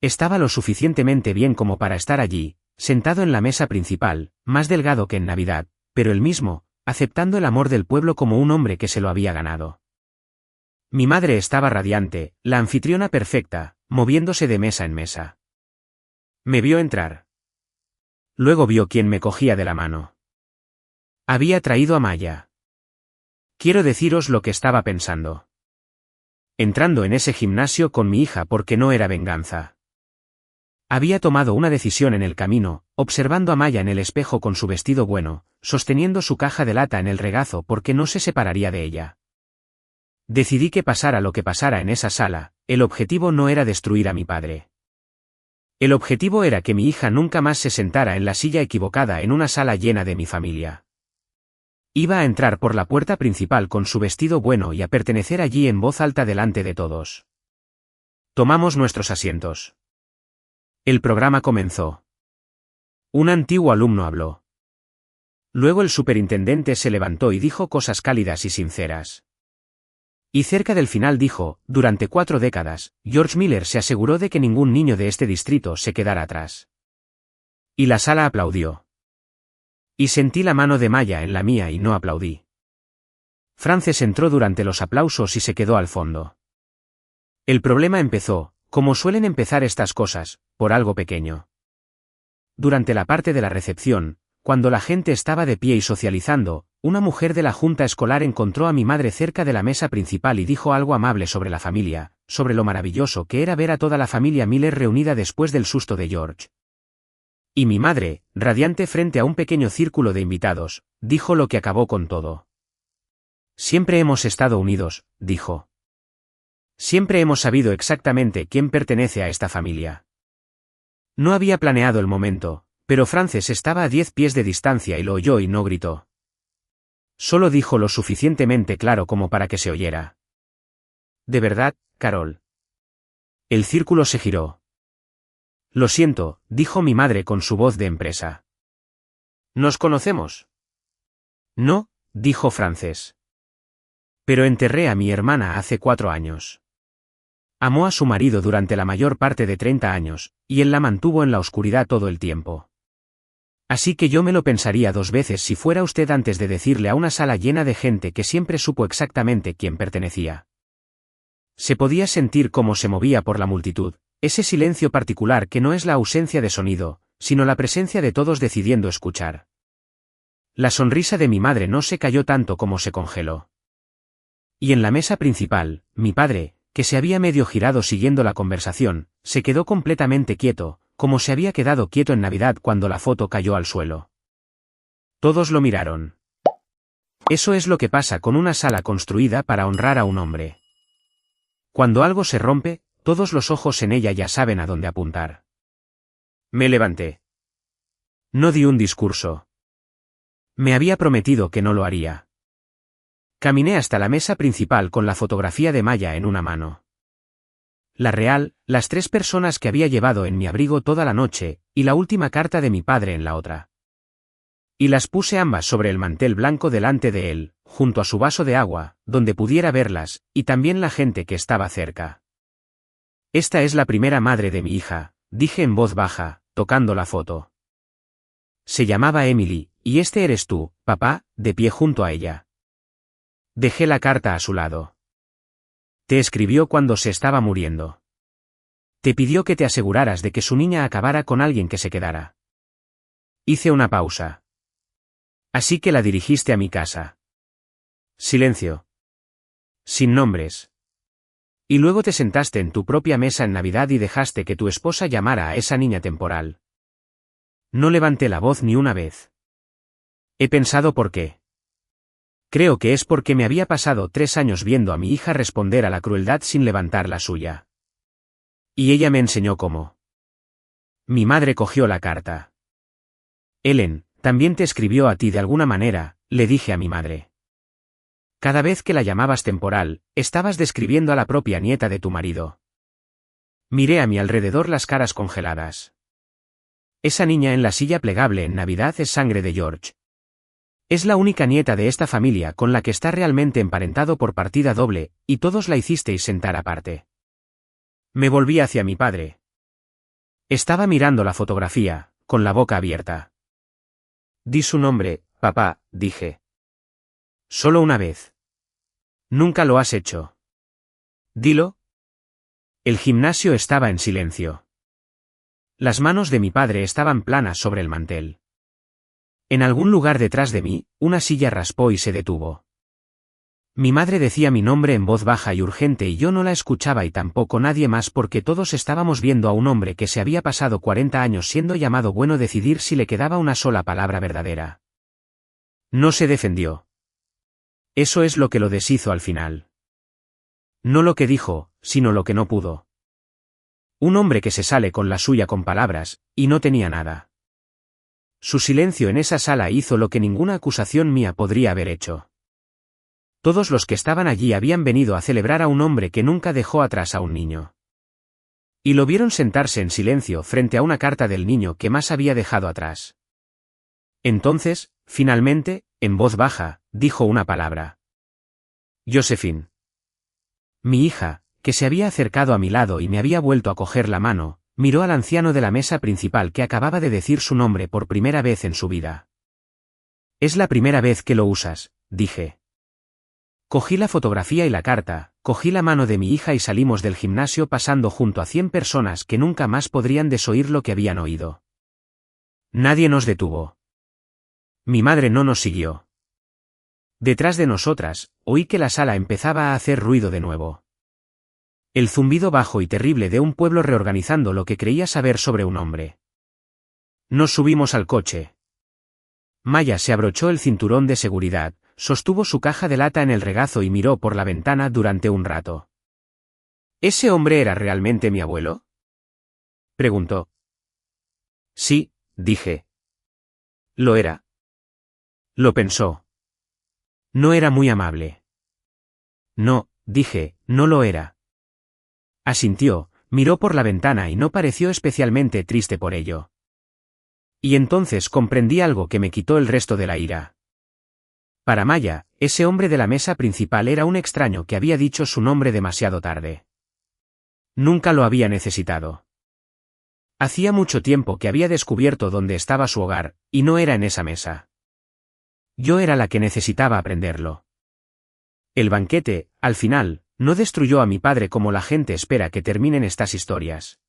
Estaba lo suficientemente bien como para estar allí, sentado en la mesa principal, más delgado que en Navidad, pero él mismo, aceptando el amor del pueblo como un hombre que se lo había ganado. Mi madre estaba radiante, la anfitriona perfecta, moviéndose de mesa en mesa. Me vio entrar. Luego vio quién me cogía de la mano. Había traído a Maya. Quiero deciros lo que estaba pensando. Entrando en ese gimnasio con mi hija porque no era venganza. Había tomado una decisión en el camino, observando a Maya en el espejo con su vestido bueno, sosteniendo su caja de lata en el regazo porque no se separaría de ella. Decidí que pasara lo que pasara en esa sala, el objetivo no era destruir a mi padre. El objetivo era que mi hija nunca más se sentara en la silla equivocada en una sala llena de mi familia. Iba a entrar por la puerta principal con su vestido bueno y a pertenecer allí en voz alta delante de todos. Tomamos nuestros asientos. El programa comenzó. Un antiguo alumno habló. Luego el superintendente se levantó y dijo cosas cálidas y sinceras. Y cerca del final dijo, durante 4 décadas, George Miller se aseguró de que ningún niño de este distrito se quedara atrás. Y la sala aplaudió. Y sentí la mano de Maya en la mía y no aplaudí. Frances entró durante los aplausos y se quedó al fondo. El problema empezó, como suelen empezar estas cosas, por algo pequeño. Durante la parte de la recepción, cuando la gente estaba de pie y socializando, una mujer de la junta escolar encontró a mi madre cerca de la mesa principal y dijo algo amable sobre la familia, sobre lo maravilloso que era ver a toda la familia Miller reunida después del susto de George. Y mi madre, radiante frente a un pequeño círculo de invitados, dijo lo que acabó con todo. Siempre hemos estado unidos, dijo. Siempre hemos sabido exactamente quién pertenece a esta familia. No había planeado el momento, pero Frances estaba a 10 pies de distancia y lo oyó y no gritó. Solo dijo lo suficientemente claro como para que se oyera. De verdad, Carol. El círculo se giró. Lo siento, dijo mi madre con su voz de empresa. ¿Nos conocemos? No, dijo Frances. Pero enterré a mi hermana hace 4 años. Amó a su marido durante la mayor parte de 30 años, y él la mantuvo en la oscuridad todo el tiempo. Así que yo me lo pensaría 2 veces si fuera usted antes de decirle a una sala llena de gente que siempre supo exactamente quién pertenecía. Se podía sentir cómo se movía por la multitud, ese silencio particular que no es la ausencia de sonido, sino la presencia de todos decidiendo escuchar. La sonrisa de mi madre no se cayó tanto como se congeló. Y en la mesa principal, mi padre, que se había medio girado siguiendo la conversación, se quedó completamente quieto, como se había quedado quieto en Navidad cuando la foto cayó al suelo. Todos lo miraron. Eso es lo que pasa con una sala construida para honrar a un hombre. Cuando algo se rompe, todos los ojos en ella ya saben a dónde apuntar. Me levanté. No di un discurso. Me había prometido que no lo haría. Caminé hasta la mesa principal con la fotografía de Maya en una mano. La real, las 3 personas que había llevado en mi abrigo toda la noche, y la última carta de mi padre en la otra. Y las puse ambas sobre el mantel blanco delante de él, junto a su vaso de agua, donde pudiera verlas, y también la gente que estaba cerca. Esta es la primera madre de mi hija, dije en voz baja, tocando la foto. Se llamaba Emily, y este eres tú, papá, de pie junto a ella. Dejé la carta a su lado. Te escribió cuando se estaba muriendo. Te pidió que te aseguraras de que su niña acabara con alguien que se quedara. Hice una pausa. Así que la dirigiste a mi casa. Silencio. Sin nombres. Y luego te sentaste en tu propia mesa en Navidad y dejaste que tu esposa llamara a esa niña temporal. No levanté la voz ni una vez. He pensado por qué. Creo que es porque me había pasado 3 años viendo a mi hija responder a la crueldad sin levantar la suya. Y ella me enseñó cómo. Mi madre cogió la carta. Ellen, también te escribió a ti de alguna manera, le dije a mi madre. Cada vez que la llamabas temporal, estabas describiendo a la propia nieta de tu marido. Miré a mi alrededor las caras congeladas. Esa niña en la silla plegable en Navidad es sangre de George. Es la única nieta de esta familia con la que está realmente emparentado por partida doble, y todos la hicisteis sentar aparte. Me volví hacia mi padre. Estaba mirando la fotografía, con la boca abierta. Di su nombre, papá, dije. Solo una vez. Nunca lo has hecho. Dilo. El gimnasio estaba en silencio. Las manos de mi padre estaban planas sobre el mantel. En algún lugar detrás de mí, una silla raspó y se detuvo. Mi madre decía mi nombre en voz baja y urgente y yo no la escuchaba y tampoco nadie más porque todos estábamos viendo a un hombre que se había pasado 40 años siendo llamado bueno decidir si le quedaba una sola palabra verdadera. No se defendió. Eso es lo que lo deshizo al final. No lo que dijo, sino lo que no pudo. Un hombre que se sale con la suya con palabras, y no tenía nada. Su silencio en esa sala hizo lo que ninguna acusación mía podría haber hecho. Todos los que estaban allí habían venido a celebrar a un hombre que nunca dejó atrás a un niño. Y lo vieron sentarse en silencio frente a una carta del niño que más había dejado atrás. Entonces, finalmente, en voz baja, dijo una palabra. Josephine. Mi hija, que se había acercado a mi lado y me había vuelto a coger la mano, miró al anciano de la mesa principal que acababa de decir su nombre por primera vez en su vida. Es la primera vez que lo usas, dije. Cogí la fotografía y la carta, cogí la mano de mi hija y salimos del gimnasio pasando junto a 100 personas que nunca más podrían desoír lo que habían oído. Nadie nos detuvo. Mi madre no nos siguió. Detrás de nosotras, oí que la sala empezaba a hacer ruido de nuevo. El zumbido bajo y terrible de un pueblo reorganizando lo que creía saber sobre un hombre. Nos subimos al coche. Maya se abrochó el cinturón de seguridad, sostuvo su caja de lata en el regazo y miró por la ventana durante un rato. ¿Ese hombre era realmente mi abuelo?, preguntó. Sí, dije. Lo era. Lo pensó. No era muy amable. No, dije, no lo era. Asintió, miró por la ventana y no pareció especialmente triste por ello. Y entonces comprendí algo que me quitó el resto de la ira. Para Maya, ese hombre de la mesa principal era un extraño que había dicho su nombre demasiado tarde. Nunca lo había necesitado. Hacía mucho tiempo que había descubierto dónde estaba su hogar, y no era en esa mesa. Yo era la que necesitaba aprenderlo. El banquete, al final, no destruyó a mi padre como la gente espera que terminen estas historias.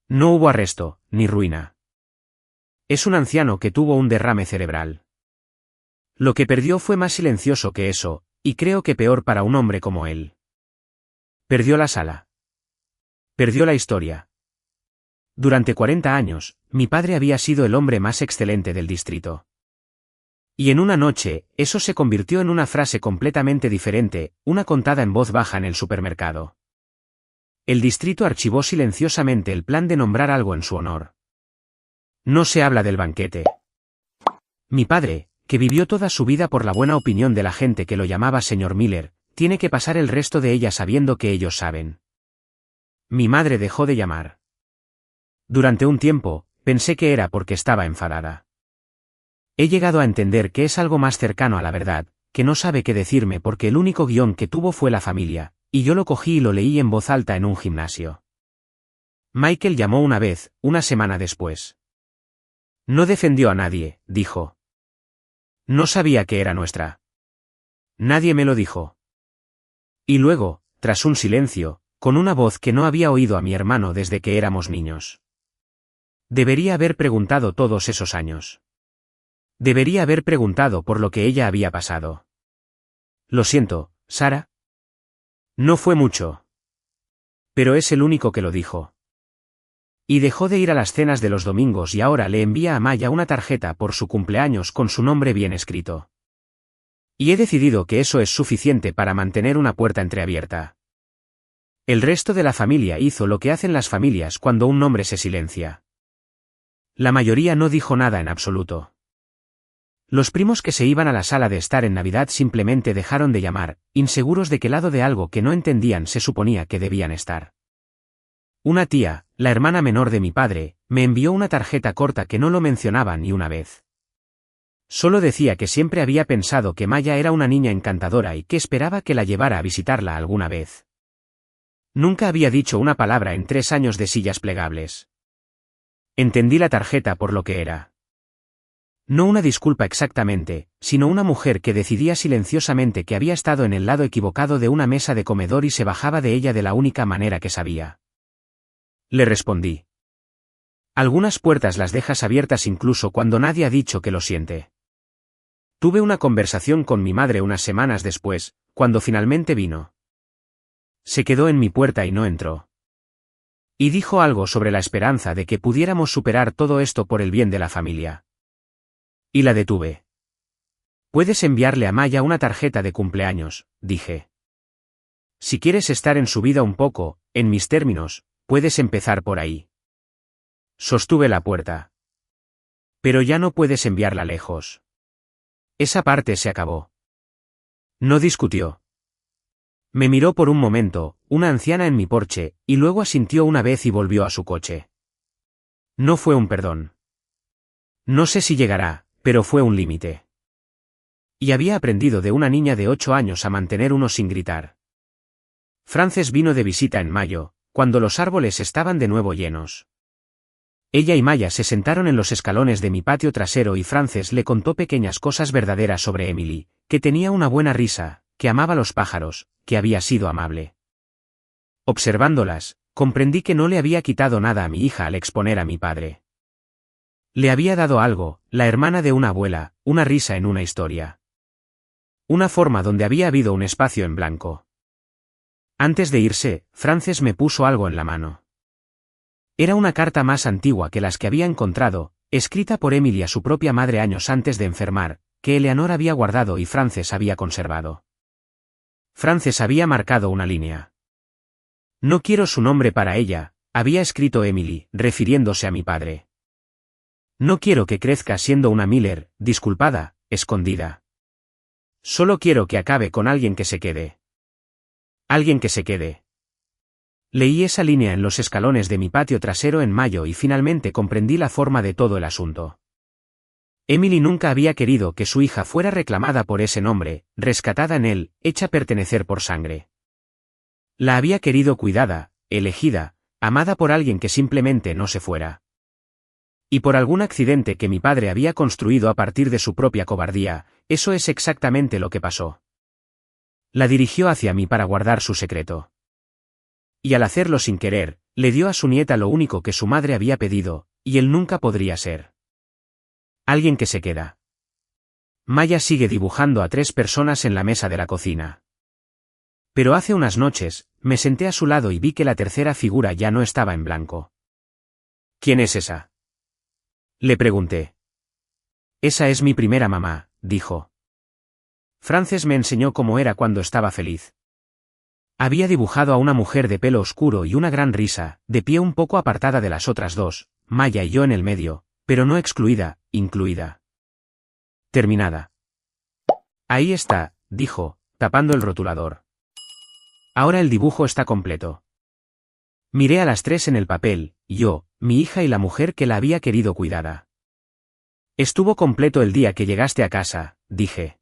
No hubo arresto, ni ruina. Es un anciano que tuvo un derrame cerebral. Lo que perdió fue más silencioso que eso, y creo que peor para un hombre como él. Perdió la sala. Perdió la historia. Durante 40 años, mi padre había sido el hombre más excelente del distrito. Y en una noche, eso se convirtió en una frase completamente diferente, una contada en voz baja en el supermercado. El distrito archivó silenciosamente el plan de nombrar algo en su honor. No se habla del banquete. Mi padre, que vivió toda su vida por la buena opinión de la gente que lo llamaba señor Miller, tiene que pasar el resto de ella sabiendo que ellos saben. Mi madre dejó de llamar. Durante un tiempo, pensé que era porque estaba enfadada. He llegado a entender que es algo más cercano a la verdad, que no sabe qué decirme porque el único guión que tuvo fue la familia, y yo lo cogí y lo leí en voz alta en un gimnasio. Michael llamó una vez, una semana después. No defendió a nadie, dijo. No sabía que era nuestra. Nadie me lo dijo. Y luego, tras un silencio, con una voz que no había oído a mi hermano desde que éramos niños. Debería haber preguntado todos esos años. Debería haber preguntado por lo que ella había pasado. Lo siento, Sara. No fue mucho. Pero es el único que lo dijo. Y dejó de ir a las cenas de los domingos y ahora le envía a Maya una tarjeta por su cumpleaños con su nombre bien escrito. Y he decidido que eso es suficiente para mantener una puerta entreabierta. El resto de la familia hizo lo que hacen las familias cuando un nombre se silencia. La mayoría no dijo nada en absoluto. Los primos que se iban a la sala de estar en Navidad simplemente dejaron de llamar, inseguros de qué lado de algo que no entendían se suponía que debían estar. Una tía, la hermana menor de mi padre, me envió una tarjeta corta que no lo mencionaba ni una vez. Solo decía que siempre había pensado que Maya era una niña encantadora y que esperaba que la llevara a visitarla alguna vez. Nunca había dicho una palabra en 3 años de sillas plegables. Entendí la tarjeta por lo que era. No una disculpa exactamente, sino una mujer que decidía silenciosamente que había estado en el lado equivocado de una mesa de comedor y se bajaba de ella de la única manera que sabía. Le respondí. Algunas puertas las dejas abiertas incluso cuando nadie ha dicho que lo siente. Tuve una conversación con mi madre unas semanas después, cuando finalmente vino. Se quedó en mi puerta y no entró. Y dijo algo sobre la esperanza de que pudiéramos superar todo esto por el bien de la familia. Y la detuve. Puedes enviarle a Maya una tarjeta de cumpleaños, dije. Si quieres estar en su vida un poco, en mis términos, puedes empezar por ahí. Sostuve la puerta. Pero ya no puedes enviarla lejos. Esa parte se acabó. No discutió. Me miró por un momento, una anciana en mi porche, y luego asintió una vez y volvió a su coche. No fue un perdón. No sé si llegará, pero fue un límite. Y había aprendido de una niña de 8 años a mantener uno sin gritar. Frances vino de visita en mayo, cuando los árboles estaban de nuevo llenos. Ella y Maya se sentaron en los escalones de mi patio trasero y Frances le contó pequeñas cosas verdaderas sobre Emily, que tenía una buena risa, que amaba los pájaros, que había sido amable. Observándolas, comprendí que no le había quitado nada a mi hija al exponer a mi padre. Le había dado algo, la hermana de una abuela, una risa en una historia. Una forma donde había habido un espacio en blanco. Antes de irse, Frances me puso algo en la mano. Era una carta más antigua que las que había encontrado, escrita por Emily a su propia madre años antes de enfermar, que Eleanor había guardado y Frances había conservado. Frances había marcado una línea. No quiero su nombre para ella, había escrito Emily, refiriéndose a mi padre. No quiero que crezca siendo una Miller, disculpada, escondida. Solo quiero que acabe con alguien que se quede. Alguien que se quede. Leí esa línea en los escalones de mi patio trasero en mayo y finalmente comprendí la forma de todo el asunto. Emily nunca había querido que su hija fuera reclamada por ese nombre, rescatada en él, hecha pertenecer por sangre. La había querido cuidada, elegida, amada por alguien que simplemente no se fuera. Y por algún accidente que mi padre había construido a partir de su propia cobardía, eso es exactamente lo que pasó. La dirigió hacia mí para guardar su secreto. Y al hacerlo sin querer, le dio a su nieta lo único que su madre había pedido, y él nunca podría ser. Alguien que se queda. Maya sigue dibujando a 3 personas en la mesa de la cocina. Pero hace unas noches, me senté a su lado y vi que la tercera figura ya no estaba en blanco. ¿Quién es esa? Le pregunté. Esa es mi primera mamá, dijo. Frances me enseñó cómo era cuando estaba feliz. Había dibujado a una mujer de pelo oscuro y una gran risa, de pie un poco apartada de las otras dos, Maya y yo en el medio, Pero no excluida, incluida. Terminada. Ahí está, dijo, tapando el rotulador. Ahora el dibujo está completo. Miré a las tres en el papel, yo, mi hija y la mujer que la había querido cuidada. Estuvo completo el día que llegaste a casa, dije.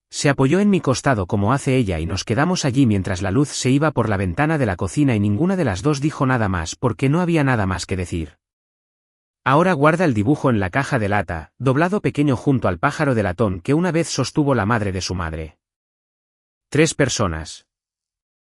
Se apoyó en mi costado como hace ella y nos quedamos allí mientras la luz se iba por la ventana de la cocina y ninguna de las dos dijo nada más porque no había nada más que decir. Ahora guarda el dibujo en la caja de lata, doblado pequeño junto al pájaro de latón que una vez sostuvo la madre de su madre. 3 personas.